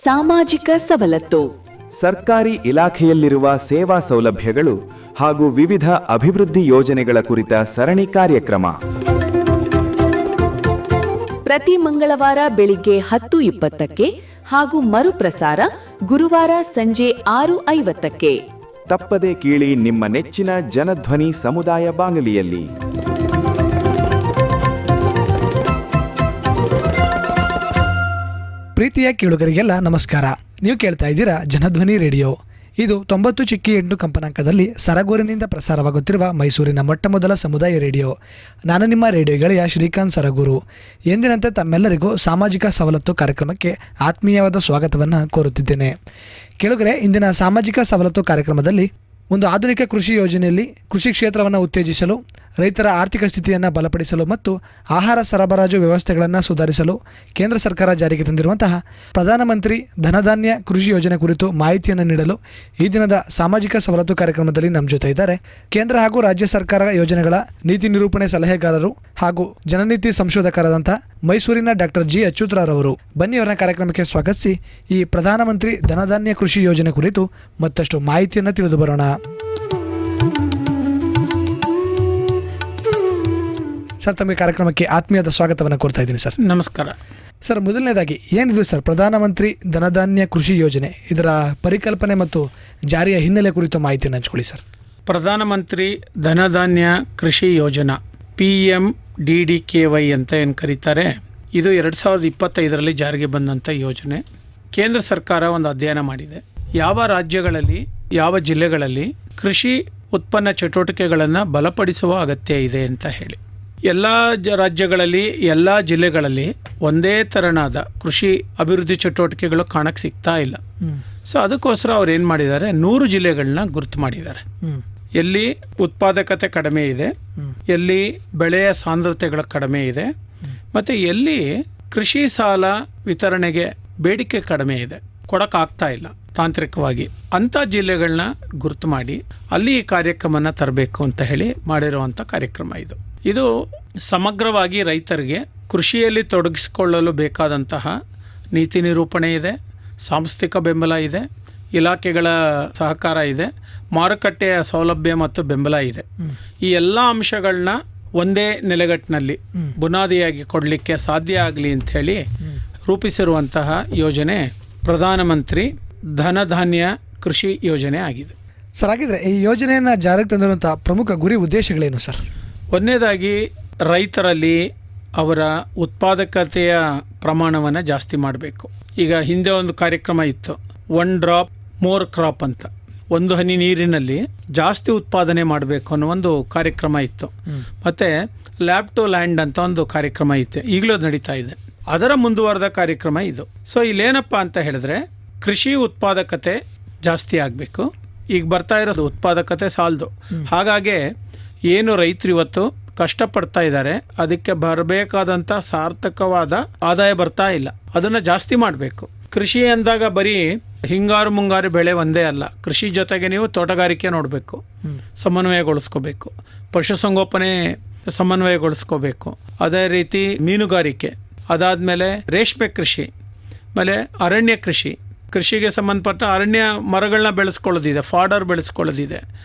ಸಾಮಾಜಿಕ ಸವಲತ್ತು. ಸರ್ಕಾರಿ ಇಲಾಖೆಯಲ್ಲಿರುವ ಸೇವಾ ಸೌಲಭ್ಯಗಳು ಹಾಗೂ ವಿವಿಧ ಅಭಿವೃದ್ಧಿ ಯೋಜನೆಗಳ ಕುರಿತ ಸರಣಿ ಕಾರ್ಯಕ್ರಮ. ಪ್ರತಿ ಮಂಗಳವಾರ ಬೆಳಿಗ್ಗೆ 10:20ಕ್ಕೆ ಹಾಗೂ ಮರುಪ್ರಸಾರ ಗುರುವಾರ ಸಂಜೆ 6:50ಕ್ಕೆ. ತಪ್ಪದೆ ಕೇಳಿ ನಿಮ್ಮ ನೆಚ್ಚಿನ ಜನಧ್ವನಿ ಸಮುದಾಯ ಬಾನುಲಿಯಲ್ಲಿ. ಪ್ರೀತಿಯ ಕೇಳುಗರಿಗೆಲ್ಲ ನಮಸ್ಕಾರ. ನೀವು ಕೇಳ್ತಾ ಇದ್ದೀರಾ ಜನಧ್ವನಿ ರೇಡಿಯೋ. ಇದು 90.8 ಕಂಪನಾಂಕದಲ್ಲಿ ಸರಗೂರಿನಿಂದ ಪ್ರಸಾರವಾಗುತ್ತಿರುವ ಮೈಸೂರಿನ ಮೊಟ್ಟಮೊದಲ ಸಮುದಾಯ ರೇಡಿಯೋ. ನಾನು ನಿಮ್ಮ ರೇಡಿಯೋ ಗೆಳೆಯ ಶ್ರೀಕಾಂತ್ ಸರಗೂರು. ಎಂದಿನಂತೆ ತಮ್ಮೆಲ್ಲರಿಗೂ ಸಾಮಾಜಿಕ ಸವಲತ್ತು ಕಾರ್ಯಕ್ರಮಕ್ಕೆ ಆತ್ಮೀಯವಾದ ಸ್ವಾಗತವನ್ನು ಕೋರುತ್ತಿದ್ದೇನೆ. ಕೇಳುಗರೆ, ಇಂದಿನ ಸಾಮಾಜಿಕ ಸವಲತ್ತು ಕಾರ್ಯಕ್ರಮದಲ್ಲಿ ಒಂದು ಆಧುನಿಕ ಕೃಷಿ ಯೋಜನೆಯಲ್ಲಿ ಕೃಷಿ ಕ್ಷೇತ್ರವನ್ನು ಉತ್ತೇಜಿಸಲು, ರೈತರ ಆರ್ಥಿಕ ಸ್ಥಿತಿಯನ್ನು ಬಲಪಡಿಸಲು ಮತ್ತು ಆಹಾರ ಸರಬರಾಜು ವ್ಯವಸ್ಥೆಗಳನ್ನು ಸುಧಾರಿಸಲು ಕೇಂದ್ರ ಸರ್ಕಾರ ಜಾರಿಗೆ ತಂದಿರುವಂತಹ ಪ್ರಧಾನಮಂತ್ರಿ ಧನಧಾನ್ಯ ಕೃಷಿ ಯೋಜನೆ ಕುರಿತು ಮಾಹಿತಿಯನ್ನು ನೀಡಲು ಈ ದಿನದ ಸಾಮಾಜಿಕ ಸವಲತ್ತು ಕಾರ್ಯಕ್ರಮದಲ್ಲಿ ನಮ್ಮ ಜೊತೆ ಇದ್ದಾರೆ ಕೇಂದ್ರ ಹಾಗೂ ರಾಜ್ಯ ಸರ್ಕಾರ ಯೋಜನೆಗಳ ನೀತಿ ನಿರೂಪಣೆ ಸಲಹೆಗಾರರು ಹಾಗೂ ಜನನೀತಿ ಸಂಶೋಧಕರಾದಂತಹ ಮೈಸೂರಿನ ಡಾಕ್ಟರ್ ಜಿ ಅಚ್ಯುತರವರು. ಬನ್ನಿ ಅವರ ಕಾರ್ಯಕ್ರಮಕ್ಕೆ ಸ್ವಾಗತಿಸಿ ಈ ಪ್ರಧಾನಮಂತ್ರಿ ಧನಧಾನ್ಯ ಕೃಷಿ ಯೋಜನೆ ಕುರಿತು ಮತ್ತಷ್ಟು ಮಾಹಿತಿಯನ್ನು ತಿಳಿದು ಬರೋಣ. ಸರ್, ತಮಗೆ ಕಾರ್ಯಕ್ರಮಕ್ಕೆ ಆತ್ಮೀಯದ ಸ್ವಾಗತವನ್ನು ಕೋರ್ತಾ ಇದ್ದೀನಿ ಸರ್. ನಮಸ್ಕಾರ ಸರ್. ಮೊದಲನೇದಾಗಿ ಏನಿದೆ ಸರ್ ಪ್ರಧಾನಮಂತ್ರಿ ಧನಧಾನ್ಯ ಕೃಷಿ ಯೋಜನೆ, ಇದರ ಪರಿಕಲ್ಪನೆ ಮತ್ತು ಜಾರಿಯ ಹಿನ್ನೆಲೆ ಕುರಿತು ಮಾಹಿತಿಯನ್ನು ಹಂಚ್ಕೊಳ್ಳಿ ಸರ್. ಪ್ರಧಾನಮಂತ್ರಿ ಧನಧಾನ್ಯ ಕೃಷಿ ಯೋಜನಾ PMDDKY ಅಂತ ಏನು ಕರೀತಾರೆ, ಇದು 2025ರಲ್ಲಿ ಜಾರಿಗೆ ಬಂದಂಥ ಯೋಜನೆ. ಕೇಂದ್ರ ಸರ್ಕಾರ ಒಂದು ಅಧ್ಯಯನ ಮಾಡಿದೆ, ಯಾವ ರಾಜ್ಯಗಳಲ್ಲಿ ಯಾವ ಜಿಲ್ಲೆಗಳಲ್ಲಿ ಕೃಷಿ ಉತ್ಪನ್ನ ಚಟುವಟಿಕೆಗಳನ್ನು ಬಲಪಡಿಸುವ ಅಗತ್ಯ ಇದೆ ಅಂತ ಹೇಳಿ. ಎಲ್ಲ ರಾಜ್ಯಗಳಲ್ಲಿ ಎಲ್ಲ ಜಿಲ್ಲೆಗಳಲ್ಲಿ ಒಂದೇ ತೆರನಾದ ಕೃಷಿ ಅಭಿವೃದ್ಧಿ ಚಟುವಟಿಕೆಗಳು ಕಾಣಕ್ಕೆ ಸಿಗ್ತಾ ಇಲ್ಲ. ಸೊ ಅದಕ್ಕೋಸ್ಕರ ಅವ್ರು ಏನು ಮಾಡಿದ್ದಾರೆ, 100 ಜಿಲ್ಲೆಗಳನ್ನ ಗುರುತು ಮಾಡಿದ್ದಾರೆ. ಎಲ್ಲಿ ಉತ್ಪಾದಕತೆ ಕಡಿಮೆ ಇದೆ, ಎಲ್ಲಿ ಬೆಳೆಯ ಸಾಂದ್ರತೆಗಳ ಕಡಿಮೆ ಇದೆ, ಮತ್ತು ಎಲ್ಲಿ ಕೃಷಿ ಸಾಲ ವಿತರಣೆಗೆ ಬೇಡಿಕೆ ಕಡಿಮೆ ಇದೆ, ಕೊಡೋಕ್ಕಾಗ್ತಾ ಇಲ್ಲ ತಾಂತ್ರಿಕವಾಗಿ, ಅಂಥ ಜಿಲ್ಲೆಗಳನ್ನ ಗುರುತು ಮಾಡಿ ಅಲ್ಲಿ ಈ ಕಾರ್ಯಕ್ರಮನ ತರಬೇಕು ಅಂತ ಹೇಳಿ ಮಾಡಿರುವಂಥ ಕಾರ್ಯಕ್ರಮ ಇದು. ಇದು ಸಮಗ್ರವಾಗಿ ರೈತರಿಗೆ ಕೃಷಿಯಲ್ಲಿ ತೊಡಗಿಸಿಕೊಳ್ಳಲು ಬೇಕಾದಂತಹ ನೀತಿ ನಿರೂಪಣೆ ಇದೆ, ಸಾಂಸ್ಥಿಕ ಬೆಂಬಲ ಇದೆ, ಇಲಾಖೆಗಳ ಸಹಕಾರ ಇದೆ, ಮಾರುಕಟ್ಟೆಯ ಸೌಲಭ್ಯ ಮತ್ತು ಬೆಂಬಲ ಇದೆ. ಈ ಎಲ್ಲ ಅಂಶಗಳನ್ನ ಒಂದೇ ನೆಲೆಗಟ್ಟಿನಲ್ಲಿ ಬುನಾದಿಯಾಗಿ ಕೊಡಲಿಕ್ಕೆ ಸಾಧ್ಯ ಆಗಲಿ ಅಂಥೇಳಿ ರೂಪಿಸಿರುವಂತಹ ಯೋಜನೆ ಪ್ರಧಾನಮಂತ್ರಿ ಧನಧಾನ್ಯ ಕೃಷಿ ಯೋಜನೆ ಆಗಿದೆ. ಸರ್, ಹಾಗಿದ್ರೆ ಈ ಯೋಜನೆಯನ್ನು ಜಾರಿಗೆ ತಂದಿರುವಂತಹ ಪ್ರಮುಖ ಗುರಿ ಉದ್ದೇಶಗಳೇನು ಸರ್? ಒಂದನೇದಾಗಿ ರೈತರಲ್ಲಿ ಅವರ ಉತ್ಪಾದಕತೆಯ ಪ್ರಮಾಣವನ್ನು ಜಾಸ್ತಿ ಮಾಡಬೇಕು. ಈಗ ಹಿಂದೆ ಒಂದು ಕಾರ್ಯಕ್ರಮ ಇತ್ತು, 1 ಡ್ರಾಪ್ ಮೋರ್ ಕ್ರಾಪ್ ಅಂತ, 1 ಹನಿ ನೀರಿನಲ್ಲಿ ಜಾಸ್ತಿ ಉತ್ಪಾದನೆ ಮಾಡಬೇಕು ಅನ್ನೋ ಒಂದು ಕಾರ್ಯಕ್ರಮ ಇತ್ತು. ಮತ್ತು ಲ್ಯಾಬ್ ಟು ಲ್ಯಾಂಡ್ ಅಂತ ಒಂದು ಕಾರ್ಯಕ್ರಮ ಇತ್ತು, ಈಗಲೂ ನಡೀತಾ ಇದೆ. ಅದರ ಮುಂದುವರೆದ ಕಾರ್ಯಕ್ರಮ ಇದು. ಸೊ ಇಲ್ಲೇನಪ್ಪ ಅಂತ ಹೇಳಿದ್ರೆ, ಕೃಷಿ ಉತ್ಪಾದಕತೆ ಜಾಸ್ತಿ ಆಗಬೇಕು. ಈಗ ಬರ್ತಾ ಇರೋದು ಉತ್ಪಾದಕತೆ ಸಾಲದು. ಹಾಗಾಗಿ ಏನು ರೈತರು ಇವತ್ತು ಕಷ್ಟಪಡ್ತಾ ಇದ್ದಾರೆ, ಅದಕ್ಕೆ ಬರಬೇಕಾದಂಥ ಸಾರ್ಥಕವಾದ ಆದಾಯ ಬರ್ತಾ ಇಲ್ಲ, ಅದನ್ನು ಜಾಸ್ತಿ ಮಾಡಬೇಕು. ಕೃಷಿ ಅಂದಾಗ ಬರೀ ಹಿಂಗಾರು ಮುಂಗಾರು ಬೆಳೆ ಒಂದೇ ಅಲ್ಲ, ಕೃಷಿ ಜೊತೆಗೆ ನೀವು ತೋಟಗಾರಿಕೆ ನೋಡಬೇಕು, ಸಮನ್ವಯಗೊಳಿಸ್ಕೋಬೇಕು, ಪಶುಸಂಗೋಪನೆ ಸಮನ್ವಯಗೊಳಿಸ್ಕೋಬೇಕು, ಅದೇ ರೀತಿ ಮೀನುಗಾರಿಕೆ, ಅದಾದಮೇಲೆ ರೇಷ್ಮೆ ಕೃಷಿ, ಆಮೇಲೆ ಅರಣ್ಯ ಕೃಷಿ, ಕೃಷಿಗೆ ಸಂಬಂಧಪಟ್ಟ ಅರಣ್ಯ ಮರಗಳನ್ನ ಬೆಳೆಸ್ಕೊಳ್ಳೋದಿದೆ, ಫಾಡರ್ ಬೆಳೆಸ್ಕೊಳ್ಳೋದಿದೆ,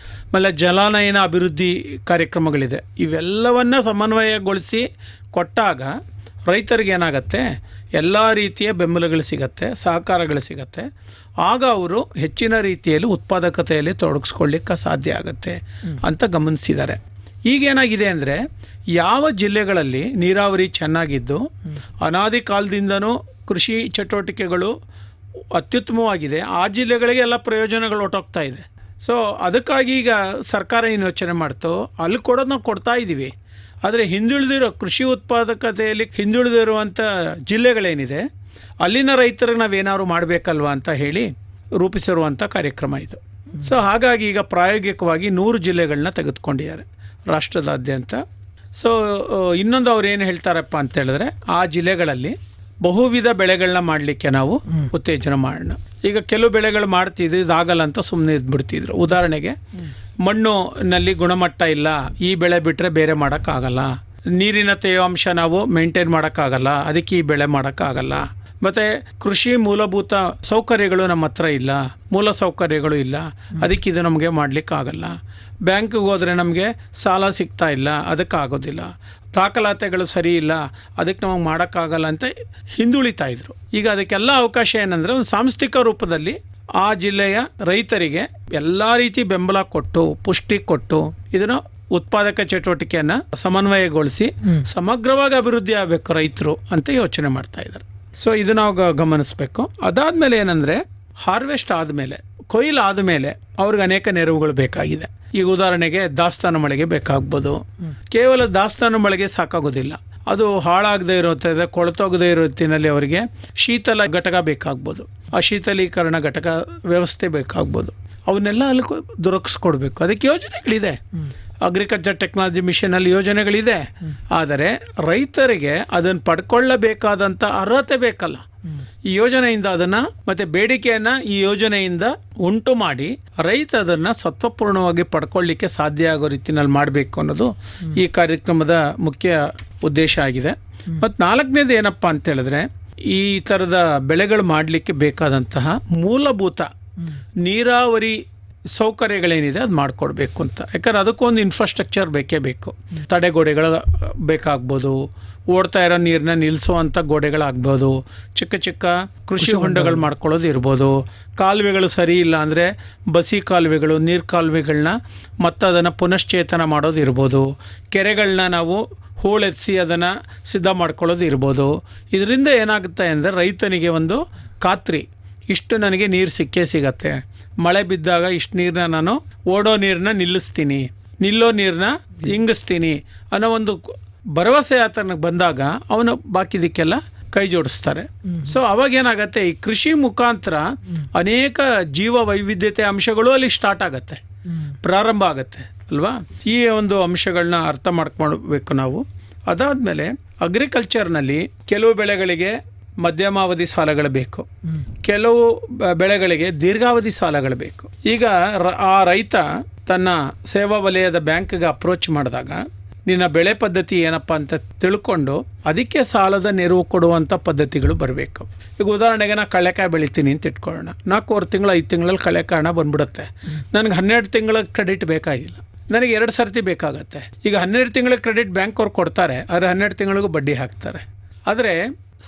ಆಮೇಲೆ ಜಲಾನಯನ ಅಭಿವೃದ್ಧಿ ಕಾರ್ಯಕ್ರಮಗಳಿದೆ. ಇವೆಲ್ಲವನ್ನು ಸಮನ್ವಯಗೊಳಿಸಿ ಕೊಟ್ಟಾಗ ರೈತರಿಗೆ ಏನಾಗುತ್ತೆ, ಎಲ್ಲ ರೀತಿಯ ಬೆಂಬಲಗಳು ಸಿಗತ್ತೆ, ಸಹಕಾರಗಳು ಸಿಗತ್ತೆ. ಆಗ ಅವರು ಹೆಚ್ಚಿನ ರೀತಿಯಲ್ಲಿ ಉತ್ಪಾದಕತೆಯಲ್ಲಿ ತೊಡಗಿಸ್ಕೊಳ್ಳಿಕ್ಕೆ ಸಾಧ್ಯ ಆಗುತ್ತೆ ಅಂತ ಗಮನಿಸಿದ್ದಾರೆ. ಈಗೇನಾಗಿದೆ ಅಂದರೆ, ಯಾವ ಜಿಲ್ಲೆಗಳಲ್ಲಿ ನೀರಾವರಿ ಚೆನ್ನಾಗಿದ್ದು ಅನಾದಿ ಕಾಲದಿಂದನೂ ಕೃಷಿ ಚಟುವಟಿಕೆಗಳು ಅತ್ಯುತ್ತಮವಾಗಿದೆ, ಆ ಜಿಲ್ಲೆಗಳಿಗೆ ಎಲ್ಲ ಪ್ರಯೋಜನಗಳು ಹೊಟ್ಟೋಗ್ತಾ ಇದೆ. ಸೊ ಅದಕ್ಕಾಗಿ ಈಗ ಸರ್ಕಾರ ಏನು ಯೋಚನೆ ಮಾಡ್ತೋ ಅಲ್ಲಿ ಕೊಡೋದು ನಾವು ಕೊಡ್ತಾ ಇದ್ದೀವಿ. ಆದರೆ ಹಿಂದುಳಿದಿರೋ ಕೃಷಿ ಉತ್ಪಾದಕತೆಯಲ್ಲಿ ಹಿಂದುಳಿದಿರುವಂಥ ಜಿಲ್ಲೆಗಳೇನಿದೆ ಅಲ್ಲಿನ ರೈತರಿಗೆ ನಾವೇನಾದ್ರು ಮಾಡಬೇಕಲ್ವ ಅಂತ ಹೇಳಿ ರೂಪಿಸಿರುವಂಥ ಕಾರ್ಯಕ್ರಮ ಇದು. ಸೊ ಹಾಗಾಗಿ ಈಗ ಪ್ರಾಯೋಗಿಕವಾಗಿ 100 ಜಿಲ್ಲೆಗಳನ್ನ ತೆಗೆದುಕೊಂಡಿದ್ದಾರೆ ರಾಷ್ಟ್ರದಾದ್ಯಂತ. ಸೊ ಇನ್ನೊಂದು ಅವ್ರು ಏನು ಹೇಳ್ತಾರಪ್ಪ ಅಂತ ಹೇಳಿದ್ರೆ, ಆ ಜಿಲ್ಲೆಗಳಲ್ಲಿ ಬಹುವಿಧ ಬೆಳೆಗಳನ್ನ ಮಾಡಲಿಕ್ಕೆ ನಾವು ಉತ್ತೇಜನ ಮಾಡೋಣ. ಈಗ ಕೆಲವು ಬೆಳೆಗಳು ಮಾಡ್ತಿದ್ರು, ಇದಾಗಲ್ಲ ಅಂತ ಸುಮ್ಮನೆ ಇದ್ಬಿಡ್ತಿದ್ರು. ಉದಾಹರಣೆಗೆ ಮಣ್ಣುನಲ್ಲಿ ಗುಣಮಟ್ಟ ಇಲ್ಲ, ಈ ಬೆಳೆ ಬಿಟ್ಟರೆ ಬೇರೆ ಮಾಡೋಕ್ಕಾಗಲ್ಲ, ನೀರಿನ ತೇವಾಂಶ ನಾವು ಮೇಂಟೈನ್ ಮಾಡೋಕ್ಕಾಗಲ್ಲ, ಅದಕ್ಕೆ ಈ ಬೆಳೆ ಮಾಡೋಕ್ಕಾಗಲ್ಲ, ಮತ್ತು ಕೃಷಿ ಮೂಲಭೂತ ಸೌಕರ್ಯಗಳು ನಮ್ಮ ಹತ್ರ ಇಲ್ಲ, ಮೂಲ ಸೌಕರ್ಯಗಳು ಇಲ್ಲ, ಅದಕ್ಕೆ ಇದು ನಮಗೆ ಮಾಡಲಿಕ್ಕಾಗಲ್ಲ. ಬ್ಯಾಂಕಿಗೆ ಹೋದರೆ ನಮಗೆ ಸಾಲ ಸಿಗ್ತಾ ಇಲ್ಲ, ಅದಕ್ಕಾಗೋದಿಲ್ಲ. ದಾಖಲಾತಿಗಳು ಸರಿ ಇಲ್ಲ, ಅದಕ್ಕೆ ನಮಗೆ ಮಾಡೋಕ್ಕಾಗಲ್ಲ ಅಂತ ಹಿಂದುಳಿತಾ ಇದ್ರು. ಈಗ ಅದಕ್ಕೆಲ್ಲ ಅವಕಾಶ ಏನಂದರೆ ಒಂದು ಸಾಂಸ್ಥಿಕ ರೂಪದಲ್ಲಿ ಆ ಜಿಲ್ಲೆಯ ರೈತರಿಗೆ ಎಲ್ಲ ರೀತಿ ಬೆಂಬಲ ಕೊಟ್ಟು, ಪುಷ್ಟಿ ಕೊಟ್ಟು, ಇದನ್ನು ಉತ್ಪಾದಕ ಚಟುವಟಿಕೆಯನ್ನು ಸಮನ್ವಯಗೊಳಿಸಿ ಸಮಗ್ರವಾಗಿ ಅಭಿವೃದ್ಧಿ ಆಗಬೇಕು ರೈತರು ಅಂತ ಯೋಚನೆ ಮಾಡ್ತಾ ಇದ್ದಾರೆ. ಸೊ ಇದು ನಾವು ಗಮನಿಸಬೇಕು. ಅದಾದಮೇಲೆ ಏನಂದರೆ ಹಾರ್ವೆಸ್ಟ್ ಆದಮೇಲೆ, ಕೊಯ್ಲು ಆದಮೇಲೆ ಅವ್ರಿಗೆ ಅನೇಕ ನೆರವುಗಳು ಬೇಕಾಗಿದೆ. ಈಗ ಉದಾಹರಣೆಗೆ ದಾಸ್ತಾನು ಮಳೆಗೆ ಬೇಕಾಗ್ಬೋದು. ಕೇವಲ ದಾಸ್ತಾನು ಮಳೆಗೆ ಸಾಕಾಗೋದಿಲ್ಲ, ಅದು ಹಾಳಾಗದೇ ಇರುತ್ತೆ, ಕೊಳತೋಗದೇ ಇರೋ ಹೊತ್ತಿನಲ್ಲಿ ಅವರಿಗೆ ಶೀತಲ ಘಟಕ ಬೇಕಾಗ್ಬೋದು, ಆ ಶೀತಲೀಕರಣ ಘಟಕ ವ್ಯವಸ್ಥೆ ಬೇಕಾಗ್ಬೋದು. ಅವನ್ನೆಲ್ಲ ಅಲ್ಲಿ ದೊರಕಿಸ್ಕೊಡ್ಬೇಕು. ಅದಕ್ಕೆ ಯೋಜನೆಗಳಿದೆ, ಅಗ್ರಿಕಲ್ಚರ್ ಟೆಕ್ನಾಲಜಿ ಮಿಷನಲ್ಲಿ ಯೋಜನೆಗಳಿದೆ. ಆದರೆ ರೈತರಿಗೆ ಅದನ್ನು ಪಡ್ಕೊಳ್ಳಬೇಕಾದಂಥ ಅರ್ಹತೆ ಬೇಕಲ್ಲ. ಈ ಯೋಜನೆಯಿಂದ ಅದನ್ನು ಮತ್ತು ಬೇಡಿಕೆಯನ್ನು ಈ ಯೋಜನೆಯಿಂದ ಉಂಟು ಮಾಡಿ ರೈತ ಅದನ್ನು ಸತ್ವಪೂರ್ಣವಾಗಿ ಪಡ್ಕೊಳ್ಳಿಕ್ಕೆ ಸಾಧ್ಯ ಆಗೋ ರೀತಿಯಲ್ಲಿ ಮಾಡಬೇಕು ಅನ್ನೋದು ಈ ಕಾರ್ಯಕ್ರಮದ ಮುಖ್ಯ ಉದ್ದೇಶ ಆಗಿದೆ. ಮತ್ತು ನಾಲ್ಕನೇದು ಏನಪ್ಪ ಅಂತ ಹೇಳಿದ್ರೆ, ಈ ಥರದ ಬೆಳೆಗಳು ಮಾಡಲಿಕ್ಕೆ ಬೇಕಾದಂತಹ ಮೂಲಭೂತ ನೀರಾವರಿ ಸೌಕರ್ಯಗಳೇನಿದೆ ಅದು ಮಾಡಿಕೊಡ್ಬೇಕು ಅಂತ. ಯಾಕಂದ್ರೆ ಅದಕ್ಕೊಂದು ಇನ್ಫ್ರಾಸ್ಟ್ರಕ್ಚರ್ ಬೇಕೇ ಬೇಕು. ತಡೆಗೋಡೆಗಳು ಬೇಕಾಗ್ಬೋದು, ಓಡ್ತಾ ಇರೋ ನೀರನ್ನ ನಿಲ್ಲಿಸುವಂಥ ಗೋಡೆಗಳಾಗ್ಬೋದು, ಚಿಕ್ಕ ಚಿಕ್ಕ ಕೃಷಿ ಹೊಂಡಗಳು ಮಾಡ್ಕೊಳ್ಳೋದು ಇರ್ಬೋದು, ಕಾಲುವೆಗಳು ಸರಿ ಇಲ್ಲ ಅಂದರೆ ಬಸಿ ಕಾಲುವೆಗಳು, ನೀರು ಕಾಲುವೆಗಳನ್ನ ಮತ್ತು ಅದನ್ನು ಪುನಶ್ಚೇತನ ಮಾಡೋದು ಇರ್ಬೋದು, ಕೆರೆಗಳನ್ನ ನಾವು ಹೂಳೆತ್ಸಿ ಅದನ್ನು ಸಿದ್ಧ ಮಾಡ್ಕೊಳ್ಳೋದು ಇರ್ಬೋದು. ಇದರಿಂದ ಏನಾಗುತ್ತೆ ಅಂದರೆ ರೈತನಿಗೆ ಒಂದು ಖಾತ್ರಿ, ಇಷ್ಟು ನನಗೆ ನೀರು ಸಿಕ್ಕೇ ಸಿಗತ್ತೆ, ಮಳೆ ಬಿದ್ದಾಗ ಇಷ್ಟು ನೀರನ್ನ ನಾನು ಓಡೋ ನೀರನ್ನ ನಿಲ್ಲಿಸ್ತೀನಿ, ನಿಲ್ಲೋ ನೀರನ್ನ ಇಂಗಿಸ್ತೀನಿ ಅನ್ನೋ ಒಂದು ಭರವಸೆ ಆತನಿಗೆ ಬಂದಾಗ ಅವನು ಬಾಕಿದಕ್ಕೆಲ್ಲ ಕೈ ಜೋಡಿಸ್ತಾರೆ. ಸೊ ಅವಾಗೇನಾಗತ್ತೆ, ಈ ಕೃಷಿ ಮುಖಾಂತರ ಅನೇಕ ಜೀವ ವೈವಿಧ್ಯತೆ ಅಂಶಗಳು ಅಲ್ಲಿ ಸ್ಟಾರ್ಟ್ ಆಗತ್ತೆ, ಪ್ರಾರಂಭ ಆಗತ್ತೆ ಅಲ್ವಾ. ಈ ಒಂದು ಅಂಶಗಳನ್ನ ಅರ್ಥ ಮಾಡ್ಕೊಳ್ಬೇಕು ನಾವು. ಅದಾದಮೇಲೆ ಅಗ್ರಿಕಲ್ಚರ್ನಲ್ಲಿ ಕೆಲವು ಬೆಳೆಗಳಿಗೆ ಮಧ್ಯಮಾವಧಿ ಸಾಲಗಳು ಬೇಕು, ಕೆಲವು ಬೆಳೆಗಳಿಗೆ ದೀರ್ಘಾವಧಿ ಸಾಲಗಳು ಬೇಕು. ಈಗ ಆ ರೈತ ತನ್ನ ಸೇವಾ ವಲಯದ ಬ್ಯಾಂಕ್ಗೆ ಅಪ್ರೋಚ್ ಮಾಡಿದಾಗ ನಿನ್ನ ಬೆಳೆ ಪದ್ಧತಿ ಏನಪ್ಪ ಅಂತ ತಿಳ್ಕೊಂಡು ಅದಕ್ಕೆ ಸಾಲದ ನೆರವು ಕೊಡುವಂಥ ಪದ್ಧತಿಗಳು ಬರಬೇಕು. ಈಗ ಉದಾಹರಣೆಗೆ ನಾನು ಕಳೆಕಾಯಿ ಬೆಳಿತೀನಿ ಅಂತ ಇಟ್ಕೊಳ್ಳೋಣ, 4 ತಿಂಗಳು 5 ತಿಂಗಳಲ್ಲಿ ಕಳೆಕಾಯಿ ಹಣ ಬಂದ್ಬಿಡುತ್ತೆ. ನನಗೆ 12 ತಿಂಗಳ ಕ್ರೆಡಿಟ್ ಬೇಕಾಗಿಲ್ಲ, ನನಗೆ 2 ಸರ್ತಿ ಬೇಕಾಗತ್ತೆ. ಈಗ 12 ತಿಂಗಳ ಕ್ರೆಡಿಟ್ ಬ್ಯಾಂಕ್ ಅವ್ರು ಕೊಡ್ತಾರೆ, ಆದರೆ 12 ತಿಂಗಳಿಗೂ ಬಡ್ಡಿ ಹಾಕ್ತಾರೆ. ಆದರೆ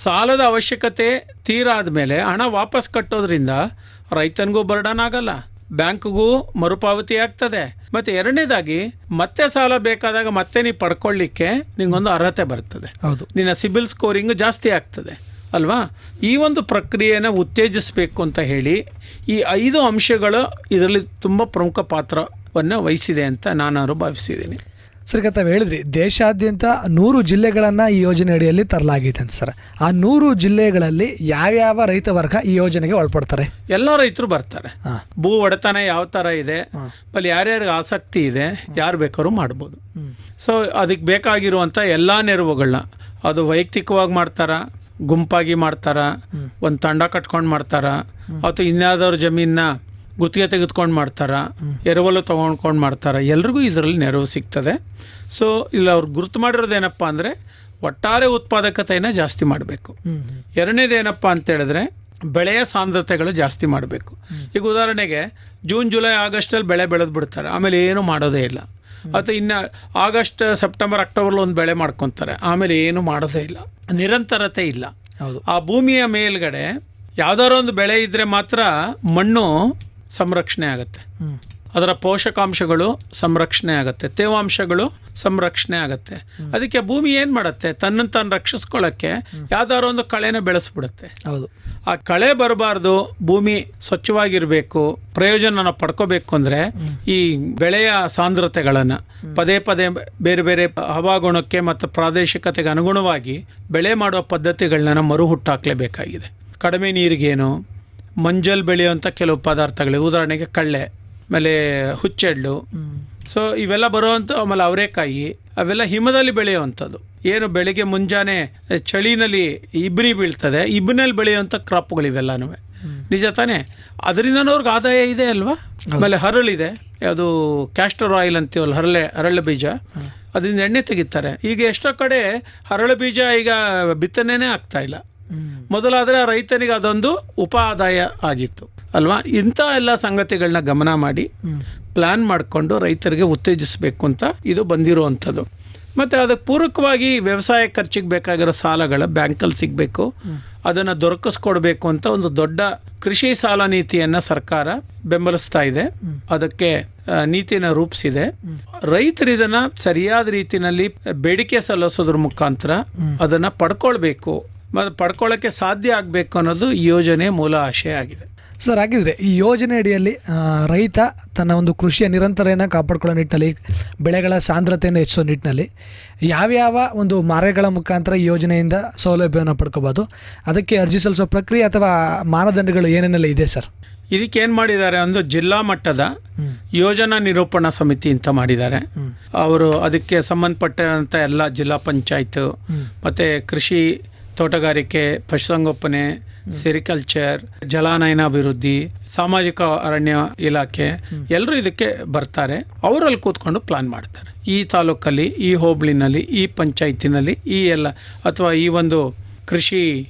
ಸಾಲದ ಅವಶ್ಯಕತೆ ತೀರಾದ ಮೇಲೆ ಹಣ ವಾಪಸ್ ಕಟ್ಟೋದ್ರಿಂದ ರೈತನಿಗೂ ಬರ್ಡನ್ ಆಗಲ್ಲ, ಬ್ಯಾಂಕ್ಗೂ ಮರುಪಾವತಿ ಆಗ್ತದೆ. ಮತ್ತು ಎರಡನೇದಾಗಿ ಮತ್ತೆ ಸಾಲ ಬೇಕಾದಾಗ ಮತ್ತೆ ನೀವು ಪಡ್ಕೊಳ್ಳಿಕ್ಕೆ ನಿಂಗೊಂದು ಅರ್ಹತೆ ಬರ್ತದೆ, ನಿನ್ನ ಸಿಬಿಲ್ ಸ್ಕೋರಿಂಗ್ ಜಾಸ್ತಿ ಆಗ್ತದೆ ಅಲ್ವಾ. ಈ ಒಂದು ಪ್ರಕ್ರಿಯೆನ ಉತ್ತೇಜಿಸಬೇಕು ಅಂತ ಹೇಳಿ ಈ 5 ಅಂಶಗಳು ಇದರಲ್ಲಿ ತುಂಬ ಪ್ರಮುಖ ಪಾತ್ರವನ್ನು ವಹಿಸಿದೆ ಅಂತ ನಾನು ಭಾವಿಸಿದ್ದೀನಿ. ಸರ್, ತಾವು ಹೇಳಿದ್ರಿ ದೇಶಾದ್ಯಂತ 100 ಜಿಲ್ಲೆಗಳನ್ನು ಈ ಯೋಜನೆ ಅಡಿಯಲ್ಲಿ ತರಲಾಗಿದೆ ಅಂತ ಸರ್. ಆ 100 ಜಿಲ್ಲೆಗಳಲ್ಲಿ ಯಾವ್ಯಾವ ರೈತ ವರ್ಗ ಈ ಯೋಜನೆಗೆ ಒಳಪಡ್ತಾರೆ? ಎಲ್ಲ ರೈತರು ಬರ್ತಾರೆ. ಭೂ ಒಡೆತನ ಯಾವ ಥರ ಇದೆ, ಅಲ್ಲಿ ಯಾರ್ಯಾರಿಗೆ ಆಸಕ್ತಿ ಇದೆ, ಯಾರು ಬೇಕಾದ್ರೂ ಮಾಡ್ಬೋದು. ಸೊ ಅದಕ್ಕೆ ಬೇಕಾಗಿರುವಂಥ ಎಲ್ಲ ನೆರವುಗಳನ್ನ ಅದು ವೈಯಕ್ತಿಕವಾಗಿ ಮಾಡ್ತಾರ, ಗುಂಪಾಗಿ ಮಾಡ್ತಾರ, ಒಂದು ತಂಡ ಕಟ್ಕೊಂಡು ಮಾಡ್ತಾರ, ಅಥವಾ ಇನ್ಯಾವುದಾದ್ರು ಜಮೀನನ್ನ ಗುತ್ತಿಗೆ ತೆಗೆದುಕೊಂಡು ಮಾಡ್ತಾರ, ಎರವಲು ತೊಗೊಂಡ್ಕೊಂಡು ಮಾಡ್ತಾರ, ಎಲ್ರಿಗೂ ಇದರಲ್ಲಿ ನೆರವು ಸಿಗ್ತದೆ. ಸೊ ಇಲ್ಲಿ ಅವ್ರು ಗುರುತು ಮಾಡಿರೋದೇನಪ್ಪ ಅಂದರೆ ಒಟ್ಟಾರೆ ಉತ್ಪಾದಕತೆಯನ್ನು ಜಾಸ್ತಿ ಮಾಡಬೇಕು. ಎರಡನೇದೇನಪ್ಪ ಅಂತೇಳಿದ್ರೆ ಬೆಳೆಯ ಸಾಂದ್ರತೆಗಳು ಜಾಸ್ತಿ ಮಾಡಬೇಕು. ಈಗ ಉದಾಹರಣೆಗೆ ಜೂನ್ ಜುಲೈ ಆಗಸ್ಟಲ್ಲಿ ಬೆಳೆ ಬೆಳೆದು ಬಿಡ್ತಾರೆ, ಆಮೇಲೆ ಏನೂ ಮಾಡೋದೇ ಇಲ್ಲ. ಅಥವಾ ಇನ್ನು ಆಗಸ್ಟ್ ಸೆಪ್ಟೆಂಬರ್ ಅಕ್ಟೋಬರ್ಲಿ ಒಂದು ಬೆಳೆ ಮಾಡ್ಕೊತಾರೆ, ಆಮೇಲೆ ಏನು ಮಾಡೋದೇ ಇಲ್ಲ, ನಿರಂತರತೆ ಇಲ್ಲ. ಆ ಭೂಮಿಯ ಮೇಲ್ಗಡೆ ಯಾವುದಾದ್ರು ಒಂದು ಬೆಳೆ ಇದ್ದರೆ ಮಾತ್ರ ಮಣ್ಣು ಸಂರಕ್ಷಣೆ ಆಗುತ್ತೆ, ಅದರ ಪೋಷಕಾಂಶಗಳು ಸಂರಕ್ಷಣೆ ಆಗುತ್ತೆ, ತೇವಾಂಶಗಳು ಸಂರಕ್ಷಣೆ ಆಗುತ್ತೆ. ಅದಕ್ಕೆ ಭೂಮಿ ಏನು ಮಾಡುತ್ತೆ, ತನ್ನನ್ನು ತಾನು ರಕ್ಷಿಸ್ಕೊಳ್ಳೋಕ್ಕೆ ಯಾವ್ದಾದ್ರು ಒಂದು ಕಳೆನ ಬೆಳೆಸ್ಬಿಡುತ್ತೆ. ಆ ಕಳೆ ಬರಬಾರ್ದು, ಭೂಮಿ ಸ್ವಚ್ಛವಾಗಿರಬೇಕು, ಪ್ರಯೋಜನ ಪಡ್ಕೋಬೇಕು ಅಂದರೆ ಈ ಬೆಳೆಯ ಸಾಂದ್ರತೆಗಳನ್ನು ಪದೇ ಪದೇ ಬೇರೆ ಬೇರೆ ಹವಾಗುಣಕ್ಕೆ ಮತ್ತು ಪ್ರಾದೇಶಿಕತೆಗೆ ಅನುಗುಣವಾಗಿ ಬೆಳೆ ಮಾಡುವ ಪದ್ಧತಿಗಳನ್ನ ಮರು ಹುಟ್ಟಾಕಲೇಬೇಕಾಗಿದೆ. ಕಡಿಮೆ ನೀರಿಗೇನು, ಮಂಜಲ್ ಬೆಳೆಯುವಂಥ ಕೆಲವು ಪದಾರ್ಥಗಳು, ಉದಾಹರಣೆಗೆ ಕಳ್ಳೆ, ಆಮೇಲೆ ಹುಚ್ಚೆಳ್ಳು, ಸೊ ಇವೆಲ್ಲ ಬರುವಂಥ, ಆಮೇಲೆ ಅವರೆಕಾಯಿ, ಅವೆಲ್ಲ ಹಿಮದಲ್ಲಿ ಬೆಳೆಯುವಂಥದ್ದು. ಏನು ಬೆಳಿಗ್ಗೆ ಮುಂಜಾನೆ ಚಳಿನಲ್ಲಿ ಇಬ್ಬನಿ ಬೀಳ್ತದೆ, ಇಬ್ಬನಲ್ಲಿ ಬೆಳೆಯುವಂಥ ಕ್ರಾಪ್ಗಳು ಇವೆಲ್ಲನೂ ನಿಜ ತಾನೇ. ಅದರಿಂದ ಅವ್ರಿಗೆ ಆದಾಯ ಇದೆ ಅಲ್ವಾ. ಆಮೇಲೆ ಹರಳಿದೆ, ಯಾವುದು ಕ್ಯಾಸ್ಟರ್ ಆಯಿಲ್ ಅಂತೀವಲ್ಲ, ಹರಳೆ ಬೀಜ, ಅದರಿಂದ ಎಣ್ಣೆ ತೆಗಿತಾರೆ. ಈಗ ಎಷ್ಟೋ ಕಡೆ ಹರಳು ಬೀಜ ಈಗ ಬಿತ್ತನೆನೇ ಆಗ್ತಾ ಇಲ್ಲ, ಮೊದಲಾದರೆ ಆ ರೈತನಿಗೆ ಅದೊಂದು ಉಪ ಆದಾಯ ಆಗಿತ್ತು ಅಲ್ವಾ. ಇಂಥ ಎಲ್ಲ ಸಂಗತಿಗಳನ್ನ ಗಮನ ಮಾಡಿ ಪ್ಲ್ಯಾನ್ ಮಾಡಿಕೊಂಡು ರೈತರಿಗೆ ಉತ್ತೇಜಿಸಬೇಕು ಅಂತ ಇದು ಬಂದಿರುವಂಥದ್ದು. ಮತ್ತು ಅದಕ್ಕೆ ಪೂರಕವಾಗಿ ವ್ಯವಸಾಯ ಖರ್ಚಿಗೆ ಬೇಕಾಗಿರೋ ಸಾಲಗಳ ಬ್ಯಾಂಕಲ್ಲಿ ಸಿಗಬೇಕು, ಅದನ್ನು ದೊರಕಿಸ್ಕೊಡ್ಬೇಕು ಅಂತ ಒಂದು ದೊಡ್ಡ ಕೃಷಿ ಸಾಲ ನೀತಿಯನ್ನು ಸರ್ಕಾರ ಬೆಂಬಲಿಸ್ತಾ ಇದೆ. ಅದಕ್ಕೆ ನೀತಿನ ರೂಪಿಸಿದೆ. ರೈತರು ಇದನ್ನು ಸರಿಯಾದ ರೀತಿಯಲ್ಲಿ ಬೇಡಿಕೆ ಸಲ್ಲಿಸೋದ್ರ ಮುಖಾಂತರ ಅದನ್ನು ಪಡ್ಕೊಳ್ಬೇಕು ಮತ್ತು ಪಡ್ಕೊಳ್ಳೋಕ್ಕೆ ಸಾಧ್ಯ ಆಗಬೇಕು ಅನ್ನೋದು ಈ ಯೋಜನೆ ಮೂಲ ಆಶಯ ಆಗಿದೆ. ಸರ್, ಹಾಗಿದ್ರೆ ಈ ಯೋಜನೆ ಅಡಿಯಲ್ಲಿ ರೈತ ತನ್ನ ಒಂದು ಕೃಷಿಯ ನಿರಂತರತೆಯನ್ನು ಕಾಪಾಡಿಕೊಳ್ಳೋ ನಿಟ್ಟಿನಲ್ಲಿ, ಬೆಳೆಗಳ ಸಾಂದ್ರತೆಯನ್ನು ಹೆಚ್ಚಿಸೋ ನಿಟ್ಟಿನಲ್ಲಿ ಯಾವ್ಯಾವ ಒಂದು ಮಾರ್ಗಗಳ ಮುಖಾಂತರ ಈ ಯೋಜನೆಯಿಂದ ಸೌಲಭ್ಯವನ್ನು ಪಡ್ಕೋಬೋದು, ಅದಕ್ಕೆ ಅರ್ಜಿ ಸಲ್ಲಿಸೋ ಪ್ರಕ್ರಿಯೆ ಅಥವಾ ಮಾನದಂಡಗಳು ಏನೇನೆಲ್ಲ ಇದೆ ಸರ್? ಇದಕ್ಕೆ ಏನು ಮಾಡಿದ್ದಾರೆ, ಒಂದು ಜಿಲ್ಲಾ ಮಟ್ಟದ ಯೋಜನಾ ನಿರೂಪಣಾ ಸಮಿತಿ ಅಂತ ಮಾಡಿದ್ದಾರೆ. ಅವರು ಅದಕ್ಕೆ ಸಂಬಂಧಪಟ್ಟಂಥ ಎಲ್ಲ ಜಿಲ್ಲಾ ಪಂಚಾಯತ್ ಮತ್ತು ಕೃಷಿ, ತೋಟಗಾರಿಕೆ, ಪಶುಸಂಗೋಪನೆ, ಸೆರಿಕಲ್ಚರ್, ಜಲಾನಯನಾಭಿವೃದ್ಧಿ, ಸಾಮಾಜಿಕ ಅರಣ್ಯ ಇಲಾಖೆ ಎಲ್ಲರೂ ಇದಕ್ಕೆ ಬರ್ತಾರೆ. ಅವರಲ್ಲಿ ಕೂತ್ಕೊಂಡು ಪ್ಲಾನ್ ಮಾಡ್ತಾರೆ. ಈ ತಾಲೂಕಲ್ಲಿ, ಈ ಹೋಬಳಿನಲ್ಲಿ, ಈ ಪಂಚಾಯತಿನಲ್ಲಿ ಈ ಎಲ್ಲ ಅಥವಾ ಈ ಒಂದು ಕೃಷಿ